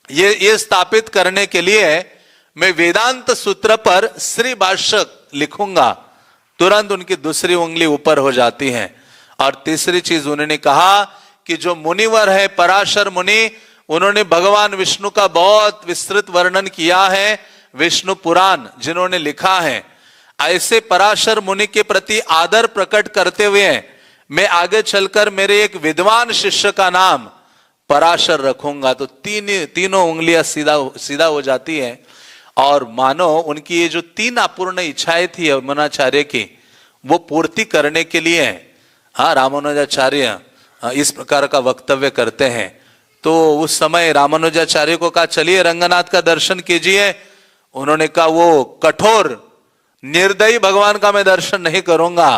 A: ये स्थापित करने के लिए मैं वेदांत सूत्र पर श्री भाष्य लिखूंगा। तुरंत उनकी दूसरी उंगली ऊपर हो जाती है। और तीसरी चीज उन्होंने कहा कि जो मुनिवर है पराशर मुनि, उन्होंने भगवान विष्णु का बहुत विस्तृत वर्णन किया है, विष्णु पुराण जिन्होंने लिखा है। ऐसे पराशर मुनि के प्रति आदर प्रकट करते हुए मैं आगे चलकर मेरे एक विद्वान शिष्य का नाम पराशर रखूंगा। तो तीनों उंगलियां सीधा हो जाती है और मानो उनकी ये जो 3 अपूर्ण इच्छाएं थी यमुनाचार्य की, वो पूर्ति करने के लिए रामानुजाचार्य इस प्रकार का वक्तव्य करते हैं। तो उस समय रामानुजाचार्य को कहा चलिए रंगनाथ का दर्शन कीजिए। उन्होंने कहा वो कठोर निर्दयी भगवान का मैं दर्शन नहीं करूंगा।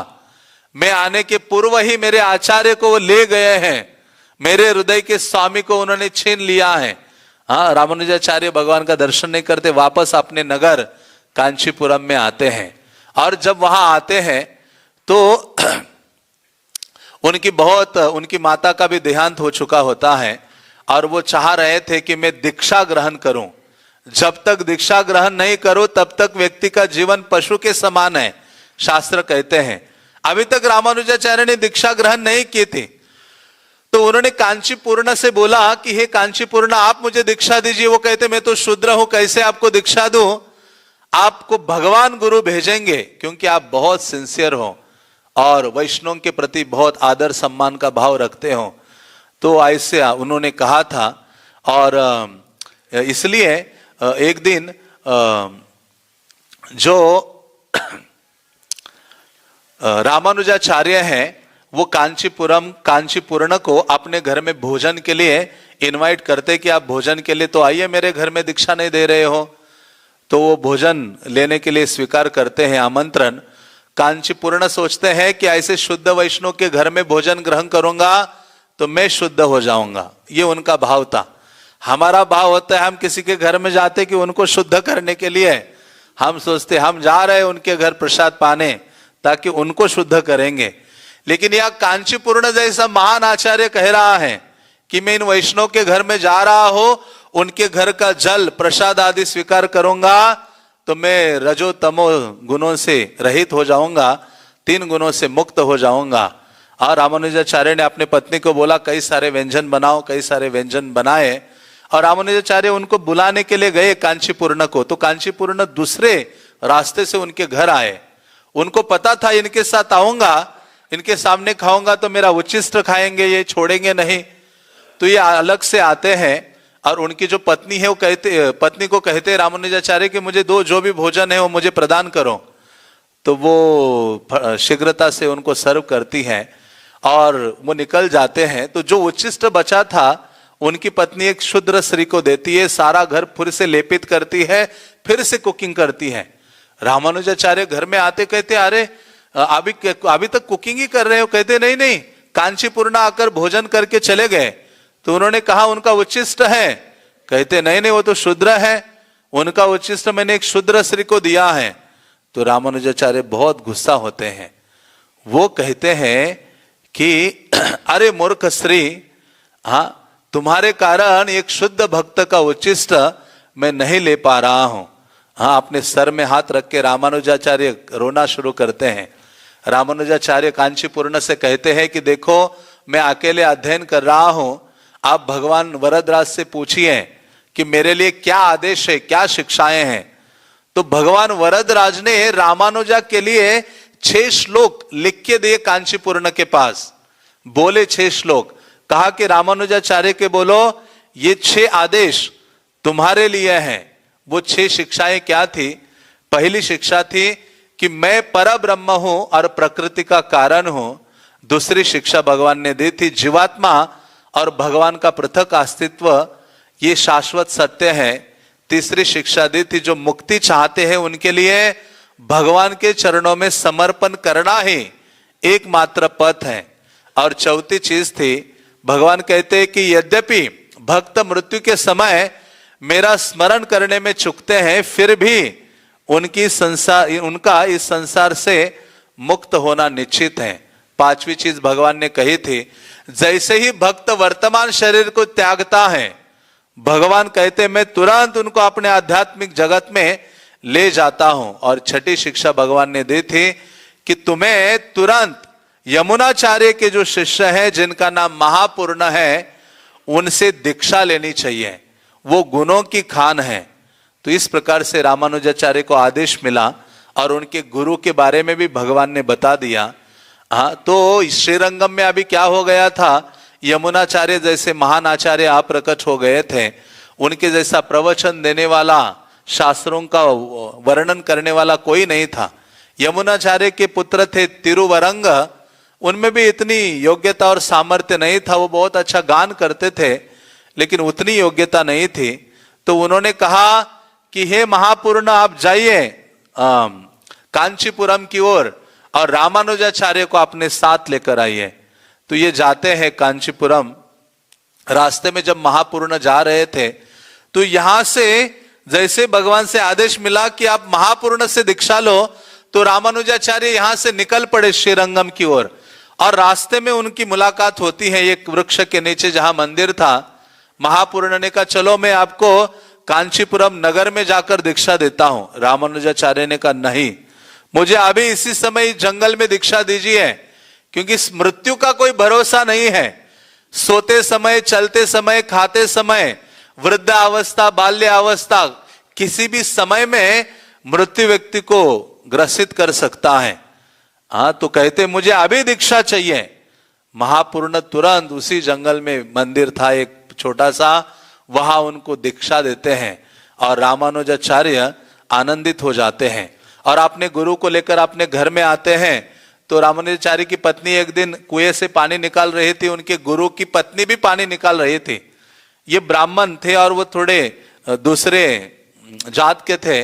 A: मैं आने के पूर्व ही मेरे आचार्य को वो ले गए हैं, मेरे हृदय के स्वामी को उन्होंने छीन लिया है। रामानुजाचार्य भगवान का दर्शन नहीं करते, वापस अपने नगर कांचीपुरम में आते हैं। और जब वहां आते हैं तो उनकी माता का भी देहांत हो चुका होता है और वो चाह रहे थे कि मैं दीक्षा ग्रहण करूं। जब तक दीक्षा ग्रहण नहीं करो तब तक व्यक्ति का जीवन पशु के समान है, शास्त्र कहते हैं। अभी तक रामानुजाचार्य ने दीक्षा ग्रहण नहीं की थी। तो उन्होंने कांचीपूर्ण से बोला कि हे कांचीपूर्ण आप मुझे दीक्षा दीजिए। वो कहते मैं तो शूद्र हूं, कैसे आपको दीक्षा दूं? आपको भगवान गुरु भेजेंगे क्योंकि आप बहुत सिंसियर हो और वैष्णव के प्रति बहुत आदर सम्मान का भाव रखते हो। तो ऐसे उन्होंने कहा था। और इसलिए एक दिन जो रामानुजाचार्य हैं वो कांचीपूर्ण को अपने घर में भोजन के लिए इनवाइट करते कि आप भोजन के लिए तो आइए, मेरे घर में दीक्षा नहीं दे रहे हो। तो वो भोजन लेने के लिए स्वीकार करते हैं आमंत्रण। कांचीपूर्ण सोचते हैं कि ऐसे शुद्ध वैष्णव के घर में भोजन ग्रहण करूंगा तो मैं शुद्ध हो जाऊंगा। ये उनका भाव था। हमारा भाव होता है हम किसी के घर में जाते कि उनको शुद्ध करने के लिए, हम सोचते हम जा रहे हैं उनके घर प्रसाद पाने ताकि उनको शुद्ध करेंगे। लेकिन यह कांचीपूर्ण जैसा महान आचार्य कह रहा है कि मैं इन वैष्णव के घर में जा रहा हूं, उनके घर का जल प्रसाद आदि स्वीकार करूंगा तो मैं रजो तमो गुणों से रहित हो जाऊंगा, 3 गुणों से मुक्त हो जाऊंगा। और रामानुजाचार्य ने अपनी पत्नी को बोला कई सारे व्यंजन बनाओ, कई सारे व्यंजन बनाए। और रामानुजाचार्य उनको बुलाने के लिए गए कांचीपूर्ण को। तो कांचीपूर्ण दूसरे रास्ते से उनके घर आए। उनको पता था इनके साथ आऊंगा, इनके सामने खाऊंगा तो मेरा उच्छिष्ट खाएंगे, ये छोड़ेंगे नहीं। तो ये अलग से आते हैं और उनकी जो पत्नी है वो पत्नी को कहते रामानुजाचार्य कि मुझे जो भी भोजन है वो मुझे प्रदान करो। तो वो शीघ्रता से उनको सर्व करती हैं और वो निकल जाते हैं। तो जो उच्छिष्ट बचा था उनकी पत्नी एक शूद्र स्त्री को देती है, सारा घर फिर से लेपित करती है, फिर से कुकिंग करती है। रामानुजाचार्य घर में आते कहते अरे अभी तक कुकिंग ही कर रहे हो? कहते नहीं नहीं, कांचीपुरम आकर भोजन करके चले गए। तो उन्होंने कहा उनका उच्छिष्ट है? कहते नहीं नहीं, वो तो शूद्र है, उनका उच्छिष्ट मैंने एक शूद्र स्त्री को दिया है। तो रामानुजाचार्य बहुत गुस्सा होते हैं। वो कहते हैं कि अरे मूर्ख स्त्री, हाँ तुम्हारे कारण एक शुद्ध भक्त का उच्छिष्ट मैं नहीं ले पा रहा हूं। हाँ, अपने सर में हाथ रख के रामानुजाचार्य रोना शुरू करते हैं। रामानुजाचार्य कांचीपुरम से कहते हैं कि देखो मैं अकेले अध्ययन कर रहा हूं, आप भगवान वरदराज से पूछिए कि मेरे लिए क्या आदेश है, क्या शिक्षाएं हैं। तो भगवान वरदराज ने रामानुजा के लिए 6 श्लोक लिख के दिए कांचीपुरम के पास। बोले 6 श्लोक, कहा कि रामानुजाचार्य के बोलो ये 6 आदेश तुम्हारे लिए हैं। वो 6 शिक्षाएं क्या थी? पहली शिक्षा थी कि मैं परब्रह्म हूं और प्रकृति का कारण हूं। दूसरी शिक्षा भगवान ने दी थी जीवात्मा और भगवान का पृथक अस्तित्व ये शाश्वत सत्य है। तीसरी शिक्षा दी थी जो मुक्ति चाहते हैं उनके लिए भगवान के चरणों में समर्पण करना ही एकमात्र पथ है। और चौथी चीज थी, भगवान कहते हैं कि यद्यपि भक्त मृत्यु के समय मेरा स्मरण करने में चूकते हैं, फिर भी उनका इस संसार से मुक्त होना निश्चित है। पांचवी चीज भगवान ने कही थी, जैसे ही भक्त वर्तमान शरीर को त्यागता है, भगवान कहते मैं तुरंत उनको अपने आध्यात्मिक जगत में ले जाता हूं। और छठी शिक्षा भगवान ने दी थी कि तुम्हें तुरंत यमुनाचार्य के जो शिष्य हैं जिनका नाम महापूर्ण है, उनसे दीक्षा लेनी चाहिए, वो गुणों की खान है। तो इस प्रकार से रामानुजाचार्य को आदेश मिला और उनके गुरु के बारे में भी भगवान ने बता दिया। हाँ, तो श्रीरंगम में अभी क्या हो गया था, यमुनाचार्य जैसे महान आचार्य आप प्रकट हो गए थे, उनके जैसा प्रवचन देने वाला, शास्त्रों का वर्णन करने वाला कोई नहीं था। यमुनाचार्य के पुत्र थे तिरुवरंग, उनमें भी इतनी योग्यता और सामर्थ्य नहीं था। वो बहुत अच्छा गान करते थे लेकिन उतनी योग्यता नहीं थी। तो उन्होंने कहा कि हे महापूर्ण, आप जाइए कांचीपुरम की ओर और रामानुजाचार्य को अपने साथ लेकर आइए। तो ये जाते हैं कांचीपुरम। रास्ते में जब महापूर्ण जा रहे थे तो यहां से जैसे भगवान से आदेश मिला कि आप महापूर्ण से दीक्षा लो, तो रामानुजाचार्य यहां से निकल पड़े श्रीरंगम की ओर। और रास्ते में उनकी मुलाकात होती है एक वृक्ष के नीचे जहां मंदिर था। महापूर्ण ने कहा चलो मैं आपको कांचीपुरम नगर में जाकर दीक्षा देता हूं। रामानुजाचार्य ने कहा नहीं, मुझे अभी इसी समय जंगल में दीक्षा दीजिए, क्योंकि मृत्यु का कोई भरोसा नहीं है। सोते समय, चलते समय, खाते समय, वृद्धावस्था, बाल्यावस्था, किसी भी समय में मृत्यु व्यक्ति को ग्रसित कर सकता है। हाँ, तो कहते मुझे अभी दीक्षा चाहिए। महापूर्ण तुरंत उसी जंगल में मंदिर था एक छोटा सा, वहां उनको दीक्षा देते हैं और रामानुजाचार्य आनंदित हो जाते हैं और अपने गुरु को लेकर अपने घर में आते हैं। तो रामानुजाचार्य की पत्नी एक दिन कुएं से पानी निकाल रही थी, उनके गुरु की पत्नी भी पानी निकाल रही थी। ये ब्राह्मण थे और वो थोड़े दूसरे जात के थे,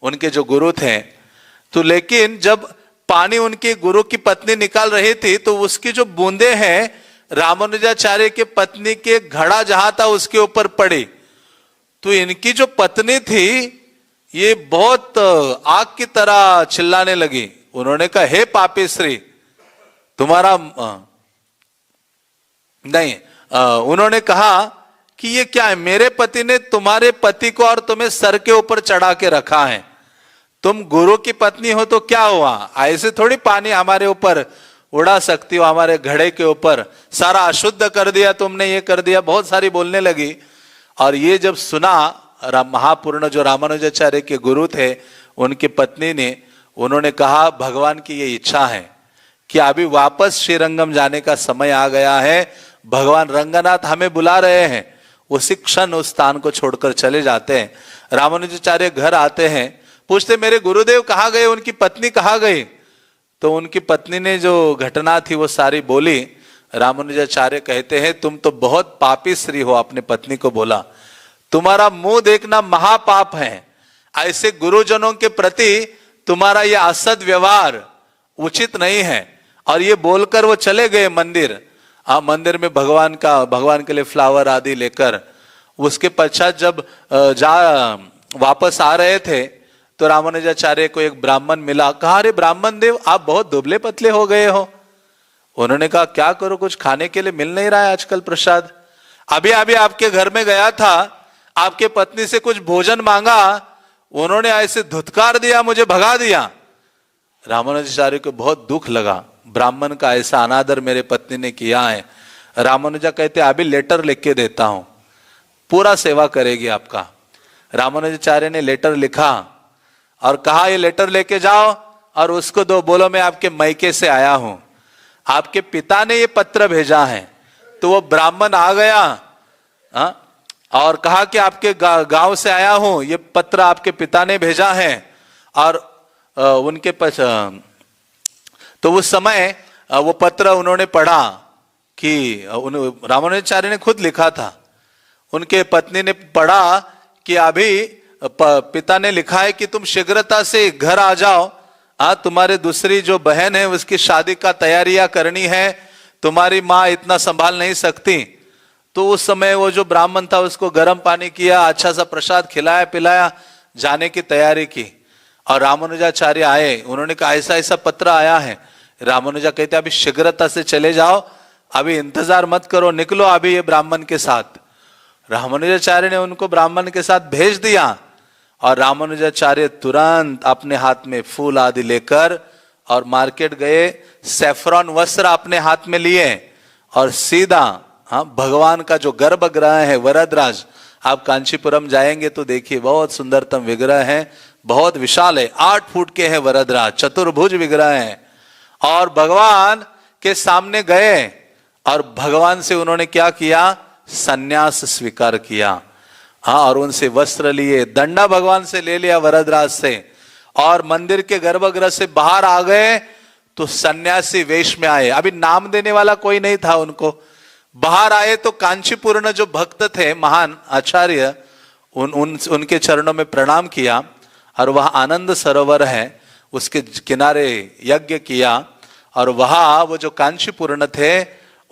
A: उनके जो गुरु थे। तो लेकिन जब पानी उनके गुरु की पत्नी निकाल रही थी तो उसकी जो बूंदे हैं रामानुजाचार्य के पत्नी के घड़ा जहां था उसके ऊपर पड़ी। तो इनकी जो पत्नी थी ये बहुत आग की तरह चिल्लाने लगी। उन्होंने कहा हे पापी श्री, तुम्हारा नहीं, उन्होंने कहा कि ये क्या है, मेरे पति ने तुम्हारे पति को और तुम्हें सर के ऊपर चढ़ा के रखा है, तुम गुरु की पत्नी हो तो क्या हुआ, ऐसे थोड़ी पानी हमारे ऊपर उड़ा सकती हो, हमारे घड़े के ऊपर सारा अशुद्ध कर दिया तुमने, ये कर दिया, बहुत सारी बोलने लगी। और ये जब सुना महापूर्ण जो रामानुजाचार्य के गुरु थे, उनकी पत्नी ने, उन्होंने कहा भगवान की ये इच्छा है कि अभी वापस श्रीरंगम जाने का समय आ गया है, भगवान रंगनाथ हमें बुला रहे हैं। उसी क्षण उस स्थान को छोड़कर चले जाते हैं। रामानुजाचार्य घर आते हैं, पूछते मेरे गुरुदेव कहाँ गए, उनकी पत्नी कहाँ गई। तो उनकी पत्नी ने जो घटना थी वो सारी बोली। रामानुजाचार्य कहते हैं तुम तो बहुत पापी स्त्री हो, अपने पत्नी को बोला, तुम्हारा मुंह देखना महापाप है, ऐसे गुरुजनों के प्रति तुम्हारा यह असद व्यवहार उचित नहीं है। और ये बोलकर वो चले गए मंदिर। मंदिर में भगवान के लिए फ्लावर आदि लेकर। उसके पश्चात जब वापस आ रहे थे तो रामानुजाचार्य को एक ब्राह्मण मिला। कहा, अरे ब्राह्मण देव, आप बहुत दुबले पतले हो गए हो। उन्होंने कहा, क्या करो, कुछ खाने के लिए मिल नहीं रहा है आजकल प्रसाद। अभी अभी आपके घर में गया था, आपके पत्नी से कुछ भोजन मांगा, उन्होंने ऐसे धुतकार दिया, मुझे भगा दिया। रामानुजाचार्य को बहुत दुख लगा, ब्राह्मण का ऐसा अनादर मेरे पत्नी ने किया है। रामानुजा कहते, अभी लेटर लिख के देता हूं, पूरा सेवा करेगी आपका। रामानुजाचार्य ने लेटर लिखा और कहा, ये लेटर लेके जाओ और उसको दो, बोलो मैं आपके मैके से आया हूं, आपके पिता ने ये पत्र भेजा है। तो वो ब्राह्मण आ गया और कहा कि आपके गांव से आया हूं, ये पत्र आपके पिता ने भेजा है। और उनके तो उस समय वो पत्र उन्होंने पढ़ा कि रामानुजाचार्य ने खुद लिखा था। उनके पत्नी ने पढ़ा कि अभी पिता ने लिखा है कि तुम शीघ्रता से घर आ जाओ, तुम्हारे दूसरी जो बहन है उसकी शादी का तैयारियां करनी है, तुम्हारी माँ इतना संभाल नहीं सकती। तो उस समय वो जो ब्राह्मण था उसको गर्म पानी किया, अच्छा सा प्रसाद खिलाया पिलाया, जाने की तैयारी की। और रामानुजाचार्य आए, उन्होंने कहा ऐसा ऐसा पत्र आया है। रामानुजा कहते अभी शीघ्रता से चले जाओ, अभी इंतजार मत करो, निकलो अभी ये ब्राह्मण के साथ। रामानुजाचार्य ने उनको ब्राह्मण के साथ भेज दिया और रामानुजाचार्य तुरंत अपने हाथ में फूल आदि लेकर और मार्केट गए, सैफरॉन वस्त्र अपने हाथ में लिए और सीधा भगवान का जो गर्भगृह है वरदराज, आप कांचीपुरम जाएंगे तो देखिए बहुत सुंदरतम विग्रह है, बहुत विशाल है, 8 फुट के हैं वरदराज, चतुर्भुज विग्रह है। और भगवान के सामने गए और भगवान से उन्होंने क्या किया, सन्यास स्वीकार किया। और उनसे वस्त्र लिए, दंडा भगवान से ले लिया वरदराज से, और मंदिर के गर्भगृह से बाहर आ गए तो सन्यासी वेश में आए। अभी नाम देने वाला कोई नहीं था उनको। बाहर आए तो कांचीपुरम जो भक्त थे महान आचार्य, उनके चरणों में प्रणाम किया और वह आनंद सरोवर है उसके किनारे यज्ञ किया। और वहां वो जो कांचीपुरम थे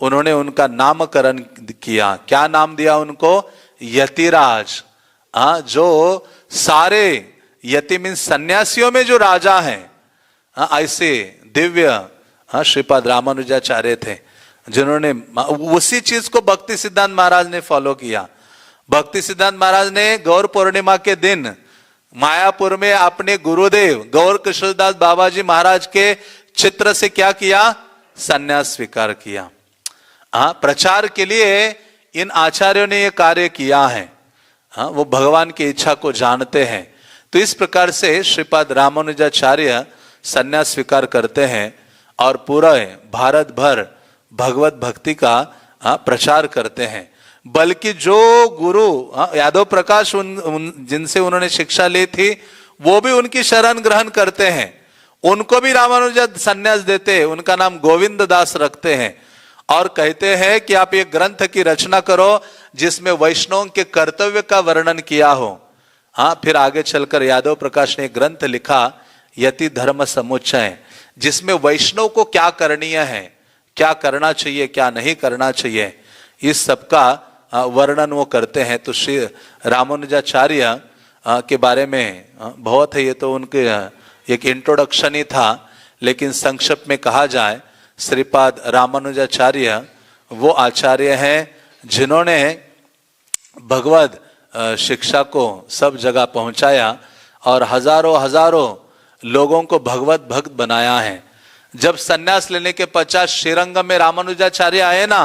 A: उन्होंने उनका नामकरण किया। क्या नाम दिया उनको, यतिराज। जो सारे यति मीन्स सन्यासियों में जो राजा हैं, ऐसे दिव्य श्रीपाद रामानुजाचार्य थे जिन्होंने उसी चीज को भक्ति सिद्धांत महाराज ने फॉलो किया। भक्ति सिद्धांत महाराज ने गौर पूर्णिमा के दिन मायापुर में अपने गुरुदेव गौर कृष्णदास बाबा जी महाराज के चित्र से क्या किया, सन्यास स्वीकार किया। प्रचार के लिए इन आचार्यों ने यह कार्य किया है। वो भगवान की इच्छा को जानते हैं। तो इस प्रकार से श्रीपाद रामानुजाचार्य सन्यास स्वीकार करते हैं और पूरा भारत भर भगवत भक्ति का प्रचार करते हैं। बल्कि जो गुरु यादव प्रकाश जिनसे उन्होंने शिक्षा ली थी वो भी उनकी शरण ग्रहण करते हैं। उनको भी रामानुजा सन्यास देते हैं, उनका नाम गोविंद दास रखते हैं और कहते हैं कि आप एक ग्रंथ की रचना करो जिसमें वैष्णव के कर्तव्य का वर्णन किया हो। फिर आगे चलकर यादव प्रकाश ने एक ग्रंथ लिखा यति धर्म समुच्चय, जिसमें वैष्णव को क्या करणीय है, क्या करना चाहिए, क्या नहीं करना चाहिए, इस सब का वर्णन वो करते हैं। तो श्री रामानुजाचार्य के बारे में बहुत है, ये तो उनके एक इंट्रोडक्शन ही था, लेकिन संक्षेप में कहा जाए श्रीपाद रामानुजाचार्य वो आचार्य हैं जिन्होंने भगवत शिक्षा को सब जगह पहुंचाया और हजारों लोगों को भगवत भक्त बनाया है। जब सन्यास लेने के पश्चात श्रीरंगम में रामानुजाचार्य आए ना,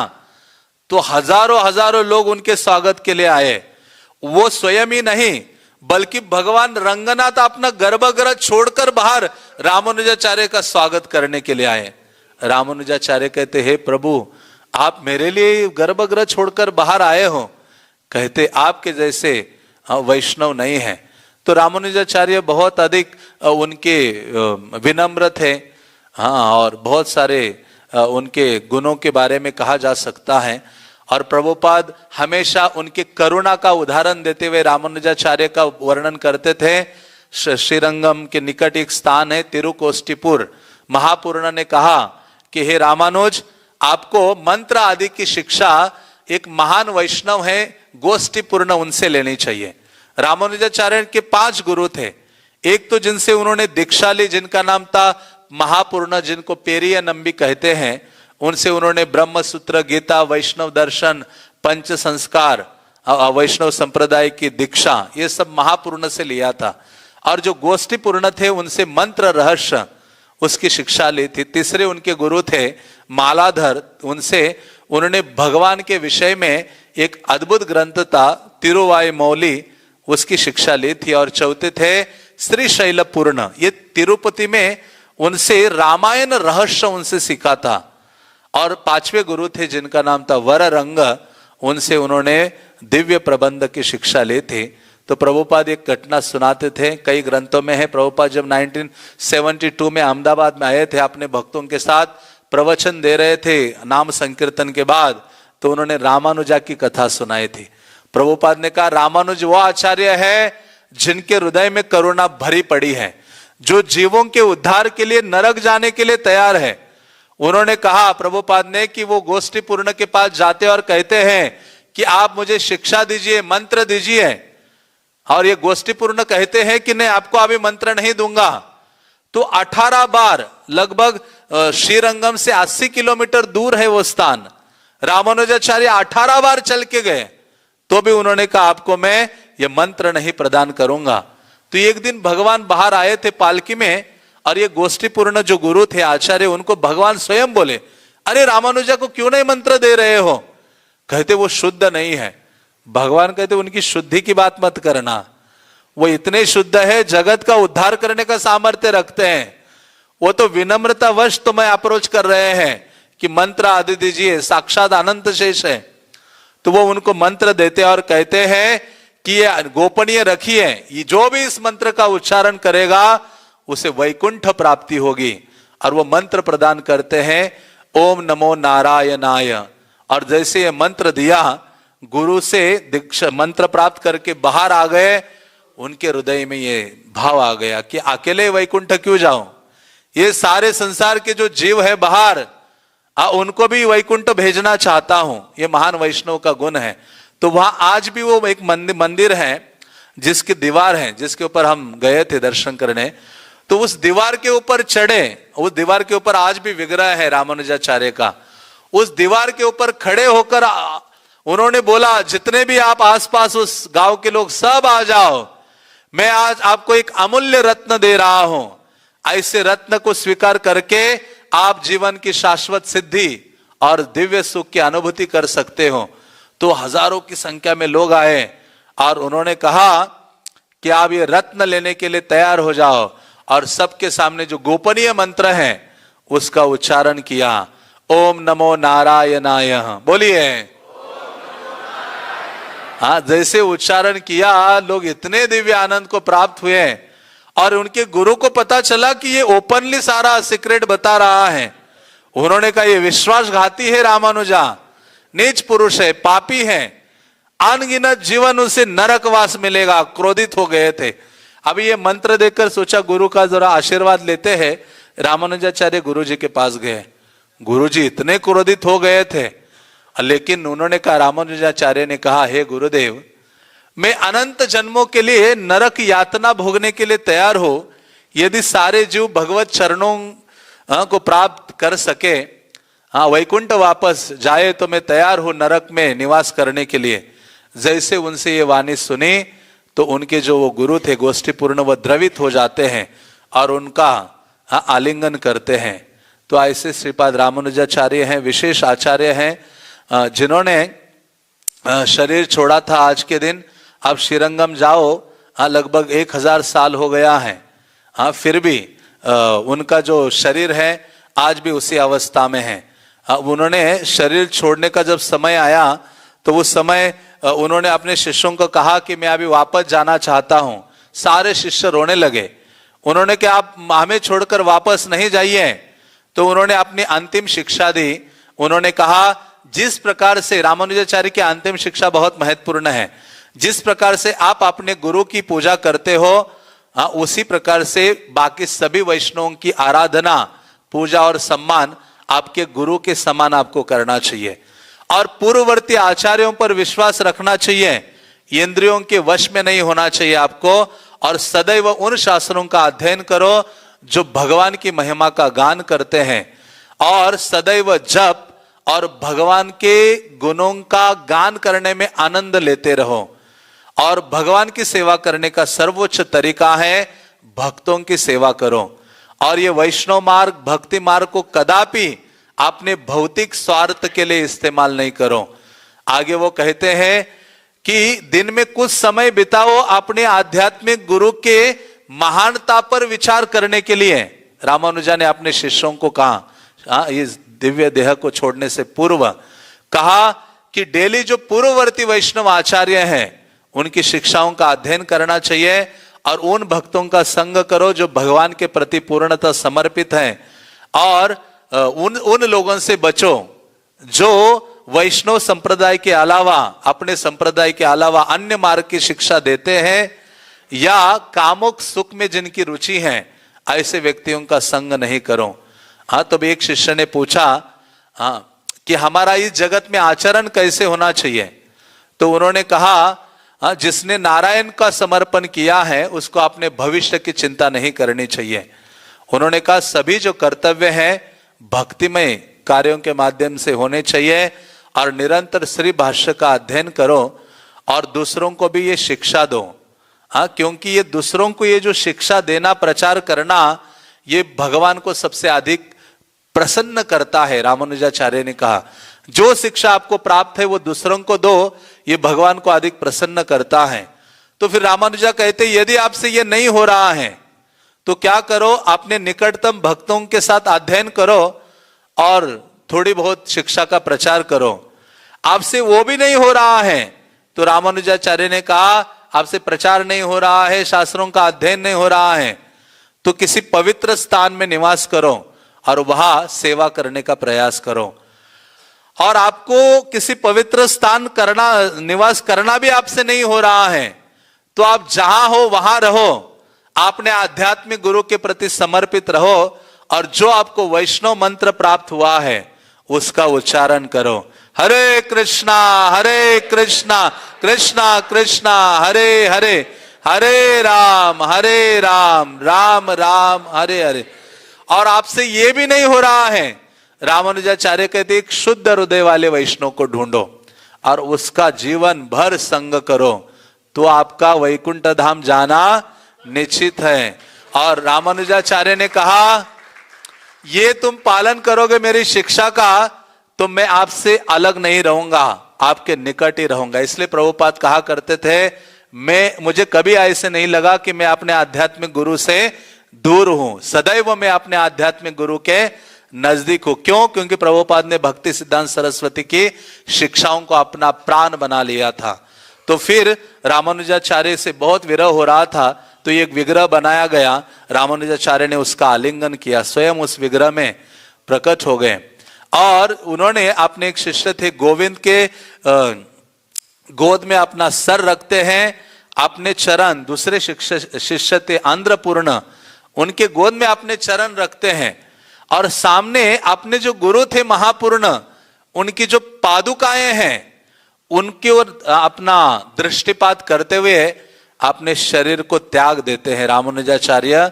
A: तो हजारों लोग उनके स्वागत के लिए आए। वो स्वयं ही नहीं बल्कि भगवान रंगनाथ अपना गर्भगृह छोड़कर बाहर रामानुजाचार्य का स्वागत करने के लिए आए। रामानुजाचार्य कहते, हे प्रभु आप मेरे लिए गर्भगृह छोड़कर बाहर आए हो। कहते आपके जैसे वैष्णव नहीं है। तो रामानुजाचार्य बहुत अधिक उनके विनम्र थे। और बहुत सारे उनके गुणों के बारे में कहा जा सकता है। और प्रभुपाद हमेशा उनके करुणा का उदाहरण देते हुए रामानुजाचार्य का वर्णन करते थे। श्रीरंगम के निकट एक स्थान है तिरुकोष्टिपुर। महापूर्ण ने कहा कि हे रामानुज, आपको मंत्र आदि की शिक्षा एक महान वैष्णव है गोष्ठीपूर्ण उनसे लेनी चाहिए। रामानुजाचार्य के 5 गुरु थे। एक तो जिनसे उन्होंने दीक्षा ली, जिनका नाम था महापूर्ण, जिनको पेरिया नंबी कहते हैं, उनसे उन्होंने ब्रह्म सूत्र, गीता, वैष्णव दर्शन, पंच संस्कार, वैष्णव संप्रदाय की दीक्षा, ये सब महापूर्ण से लिया था। और जो गोष्ठीपूर्ण थे उनसे मंत्र रहस्य उसकी शिक्षा ली थी। तीसरे उनके गुरु थे मालाधर, उनसे उन्होंने भगवान के विषय में एक अद्भुत ग्रंथ था तिरुवायुमौली, उसकी शिक्षा ली थी। और चौथे थे श्री शैलपूर्ण, ये तिरुपति में उनसे रामायण रहस्य उनसे सीखा था। और 5वें गुरु थे जिनका नाम था वररंग, उनसे उन्होंने दिव्य प्रबंध की शिक्षा ली थी। तो प्रभुपाद एक घटना सुनाते थे, कई ग्रंथों में है। प्रभुपाद जब 1972 में अहमदाबाद में आए थे, अपने भक्तों के साथ प्रवचन दे रहे थे नाम संकीर्तन के बाद, तो उन्होंने रामानुजा की कथा सुनाई थी। प्रभुपाद ने कहा रामानुज वो आचार्य है जिनके हृदय में करुणा भरी पड़ी है, जो जीवों के उद्धार के लिए नरक जाने के लिए तैयार है। उन्होंने कहा प्रभुपाद ने कि वो गोष्ठीपूर्ण के पास जाते और कहते हैं कि आप मुझे शिक्षा दीजिए, मंत्र दीजिए, और ये गोष्ठीपूर्ण कहते हैं कि नहीं, आपको अभी मंत्र नहीं दूंगा। तो 18 बार, लगभग श्रीरंगम से 80 किलोमीटर दूर है वो स्थान, रामानुजाचार्य 18 बार चल के गए, तो भी उन्होंने कहा आपको मैं ये मंत्र नहीं प्रदान करूंगा। तो एक दिन भगवान बाहर आए थे पालकी में, और ये गोष्ठीपूर्ण जो गुरु थे आचार्य, उनको भगवान स्वयं बोले, अरे रामानुजा को क्यों नहीं मंत्र दे रहे हो? कहते वो शुद्ध नहीं है। भगवान कहते उनकी शुद्धि की बात मत करना, वो इतने शुद्ध है, जगत का उद्धार करने का सामर्थ्य रखते हैं। वो तो विनम्रतावश तुम्हें अप्रोच कर रहे हैं कि मंत्र आदि दीजिए, साक्षात अनंत शेष है। तो वो उनको मंत्र देते और कहते हैं कि ये गोपनीय रखिए, ये जो भी इस मंत्र का उच्चारण करेगा उसे वैकुंठ प्राप्ति होगी। और वो मंत्र प्रदान करते हैं ओम नमो नारायणाय। और जैसे ये मंत्र दिया, गुरु से दीक्षा मंत्र प्राप्त करके बाहर आ गए, उनके हृदय में ये भाव आ गया कि अकेले वैकुंठ क्यों जाऊं, ये सारे संसार के जो जीव है बाहर, उनको भी वैकुंठ भेजना चाहता हूं। ये महान वैष्णव का गुण है। तो वहां आज भी वो एक मंदिर है जिसकी दीवार है, जिसके ऊपर हम गए थे दर्शन करने। तो उस दीवार के ऊपर चढ़े, उस दीवार के ऊपर आज भी विग्रह है रामानुजाचार्य का। उस दीवार के ऊपर खड़े होकर उन्होंने बोला जितने भी आप आसपास उस गांव के लोग सब आ जाओ, मैं आज आपको एक अमूल्य रत्न दे रहा हूं। ऐसे रत्न को स्वीकार करके आप जीवन की शाश्वत सिद्धि और दिव्य सुख की अनुभूति कर सकते हो। तो हजारों की संख्या में लोग आए और उन्होंने कहा कि आप ये रत्न लेने के लिए तैयार हो जाओ। और सबके सामने जो गोपनीय मंत्र है उसका उच्चारण किया, ओम नमो नारायणाय। बोलिए। हाँ, जैसे उच्चारण किया, लोग इतने दिव्य आनंद को प्राप्त हुए और उनके गुरु को पता चला कि ये ओपनली सारा सीक्रेट बता रहा है। उन्होंने कहा ये विश्वासघाती है रामानुजा, नीच पुरुष है, पापी है, अनगिनत जीवन उसे नरकवास मिलेगा। क्रोधित हो गए थे। अभी ये मंत्र देकर सोचा गुरु का जरा आशीर्वाद लेते हैं। रामानुजाचार्य गुरु जी के पास गए। गुरु जी इतने क्रोधित हो गए थे, लेकिन उन्होंने कहा, रामानुजाचार्य ने कहा, हे गुरुदेव, मैं अनंत जन्मों के लिए नरक यातना भोगने के लिए तैयार हो। यदि सारे जीव भगवत चरणों को प्राप्त कर सके, वैकुंठ वापस जाए, तो मैं तैयार हूं नरक में निवास करने के लिए। जैसे उनसे ये वाणी सुनी तो उनके जो वो गुरु थे गोष्ठीपूर्ण, वो द्रवित हो जाते हैं और उनका आलिंगन करते हैं। तो ऐसे श्रीपाद रामानुजाचार्य हैं, विशेष आचार्य हैं, जिन्होंने शरीर छोड़ा था आज के दिन। अब श्रीरंगम जाओ, लगभग 1000 साल हो गया है, फिर भी उनका जो शरीर है आज भी उसी अवस्था में है। उन्होंने शरीर छोड़ने का जब समय आया तो उस समय उन्होंने अपने शिष्यों को कहा कि मैं अभी वापस जाना चाहता हूं। सारे शिष्य रोने लगे। उन्होंने कहा आप हमें छोड़कर वापस नहीं जाइए। तो उन्होंने अपनी अंतिम शिक्षा दी। उन्होंने कहा जिस प्रकार से रामानुजाचार्य की अंतिम शिक्षा बहुत महत्वपूर्ण है, जिस प्रकार से आप अपने गुरु की पूजा करते हो, उसी प्रकार से बाकी सभी वैष्णवों की आराधना, पूजा और सम्मान आपके गुरु के समान आपको करना चाहिए। और पूर्ववर्ती आचार्यों पर विश्वास रखना चाहिए, इंद्रियों के वश में नहीं होना चाहिए आपको। और सदैव उन शास्त्रों का अध्ययन करो जो भगवान की महिमा का गान करते हैं, और सदैव जप और भगवान के गुणों का गान करने में आनंद लेते रहो। और भगवान की सेवा करने का सर्वोच्च तरीका है भक्तों की सेवा करो। और ये वैष्णव मार्ग, भक्ति मार्ग को कदापि आपने भौतिक स्वार्थ के लिए इस्तेमाल नहीं करो। आगे वो कहते हैं कि दिन में कुछ समय बिताओ अपने आध्यात्मिक गुरु के महानता पर विचार करने के लिए। रामानुजा ने अपने शिष्यों को कहा, इस दिव्य देह को छोड़ने से पूर्व कहा कि डेली जो पूर्ववर्ती वैष्णव आचार्य हैं उनकी शिक्षाओं का अध्ययन करना चाहिए, और उन भक्तों का संग करो जो भगवान के प्रति पूर्णतः समर्पित हैं। और उन लोगों से बचो जो वैष्णव संप्रदाय के अलावा, अपने संप्रदाय के अलावा अन्य मार्ग की शिक्षा देते हैं, या कामुक सुख में जिनकी रुचि है, ऐसे व्यक्तियों का संग नहीं करो। तो एक शिष्य ने पूछा कि हमारा इस जगत में आचरण कैसे होना चाहिए? तो उन्होंने कहा, जिसने नारायण का समर्पण किया है उसको अपने भविष्य की चिंता नहीं करनी चाहिए। उन्होंने कहा सभी जो कर्तव्य हैं भक्तिमय कार्यों के माध्यम से होने चाहिए, और निरंतर श्री भाष्य का अध्ययन करो और दूसरों को भी ये शिक्षा दो। क्योंकि ये दूसरों को ये जो शिक्षा देना, प्रचार करना, ये भगवान को सबसे अधिक प्रसन्न करता है। रामानुजाचार्य ने कहा जो शिक्षा आपको प्राप्त है वो दूसरों को दो, ये भगवान को अधिक प्रसन्न करता है। तो फिर रामानुजा कहते यदि आपसे ये नहीं हो रहा है तो क्या करो, अपने निकटतम भक्तों के साथ अध्ययन करो और थोड़ी बहुत शिक्षा का प्रचार करो। आपसे वो भी नहीं हो रहा है तो रामानुजाचार्य ने कहा आपसे प्रचार नहीं हो रहा है, शास्त्रों का अध्ययन नहीं हो रहा है, तो किसी पवित्र स्थान में निवास करो और वहां सेवा करने का प्रयास करो। और आपको किसी पवित्र स्थान करना, निवास करना भी आपसे नहीं हो रहा है तो आप जहां हो वहां रहो, आपने आध्यात्मिक गुरु के प्रति समर्पित रहो, और जो आपको वैष्णव मंत्र प्राप्त हुआ है उसका उच्चारण करो। हरे कृष्णा कृष्णा कृष्णा हरे हरे, हरे राम राम राम हरे हरे। और आपसे ये भी नहीं हो रहा है, रामानुजाचार्य कहते एक शुद्ध हृदय वाले वैष्णव को ढूंढो और उसका जीवन भर संग करो, तो आपका वैकुंठ धाम जाना निश्चित है। और रामानुजाचार्य ने कहा ये तुम पालन करोगे मेरी शिक्षा का तो मैं आपसे अलग नहीं रहूंगा, आपके निकट ही रहूंगा। इसलिए प्रभुपाद कहा करते थे मुझे कभी ऐसे नहीं लगा कि मैं अपने आध्यात्मिक गुरु से दूर हूं, सदैव मैं अपने आध्यात्मिक गुरु के नजदीक हूं। क्यों? क्योंकि प्रभुपाद ने भक्ति सिद्धांत सरस्वती की शिक्षाओं को अपना प्राण बना लिया था। तो फिर रामानुजाचार्य से बहुत विरह हो रहा था तो एक विग्रह बनाया गया, रामानुजाचार्य ने उसका आलिंगन किया, स्वयं उस विग्रह में प्रकट हो गए। और उन्होंने अपने एक शिष्य थे गोविंद के गोद में अपना सर रखते हैं, अपने चरण, दूसरे शिष्य थे आंध्रपूर्ण, उनके गोद में अपने चरण रखते हैं, और सामने अपने जो गुरु थे महापूर्ण, उनकी जो पादुकाएं हैं उनकी ओर अपना दृष्टिपात करते हुए अपने शरीर को त्याग देते हैं रामानुजाचार्य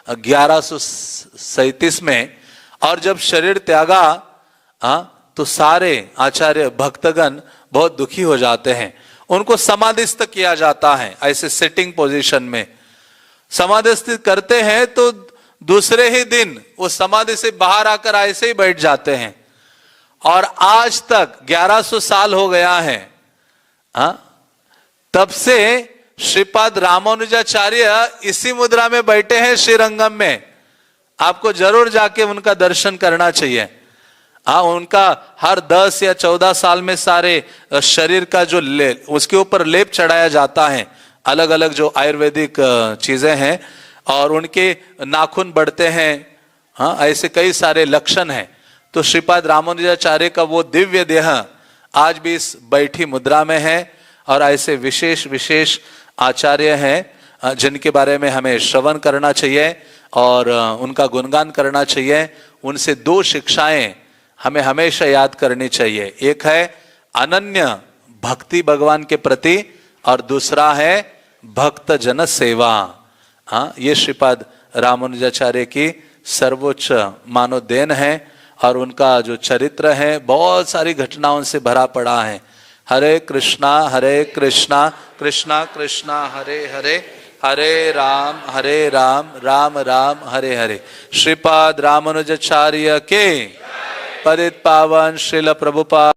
A: 1137 में। और जब शरीर त्यागा तो सारे आचार्य भक्तगण बहुत दुखी हो जाते हैं, उनको समाधिस्थ किया जाता है, ऐसे सिटिंग पोजीशन में समाधिस्थ करते हैं। तो दूसरे ही दिन वो समाधि से बाहर आकर ऐसे ही बैठ जाते हैं, और आज तक 1100 साल हो गया है, तब से श्रीपाद रामानुजाचार्य इसी मुद्रा में बैठे हैं श्रीरंगम में। आपको जरूर जाके उनका दर्शन करना चाहिए। उनका हर 10 या 14 साल में सारे शरीर का जो उसके ऊपर लेप चढ़ाया जाता है, अलग अलग जो आयुर्वेदिक चीजें हैं, और उनके नाखून बढ़ते हैं, हाँ, ऐसे कई सारे लक्षण हैं। तो श्रीपाद रामानुजाचार्य का वो दिव्य देह आज भी इस बैठी मुद्रा में है, और ऐसे विशेष विशेष आचार्य हैं जिनके बारे में हमें श्रवण करना चाहिए और उनका गुणगान करना चाहिए। उनसे दो शिक्षाएं हमें हमेशा याद करनी चाहिए। एक है अनन्य भक्ति भगवान के प्रति, और दूसरा है भक्त जन सेवा। हाँ, ये श्रीपाद रामानुजाचार्य की सर्वोच्च मानव देन है, और उनका जो चरित्र है बहुत सारी घटनाओं से भरा पड़ा है। हरे कृष्णा कृष्णा कृष्णा हरे हरे, हरे राम राम राम हरे हरे। श्रीपाद रामानुजाचार्य के पतित पावन श्रील प्रभुपाद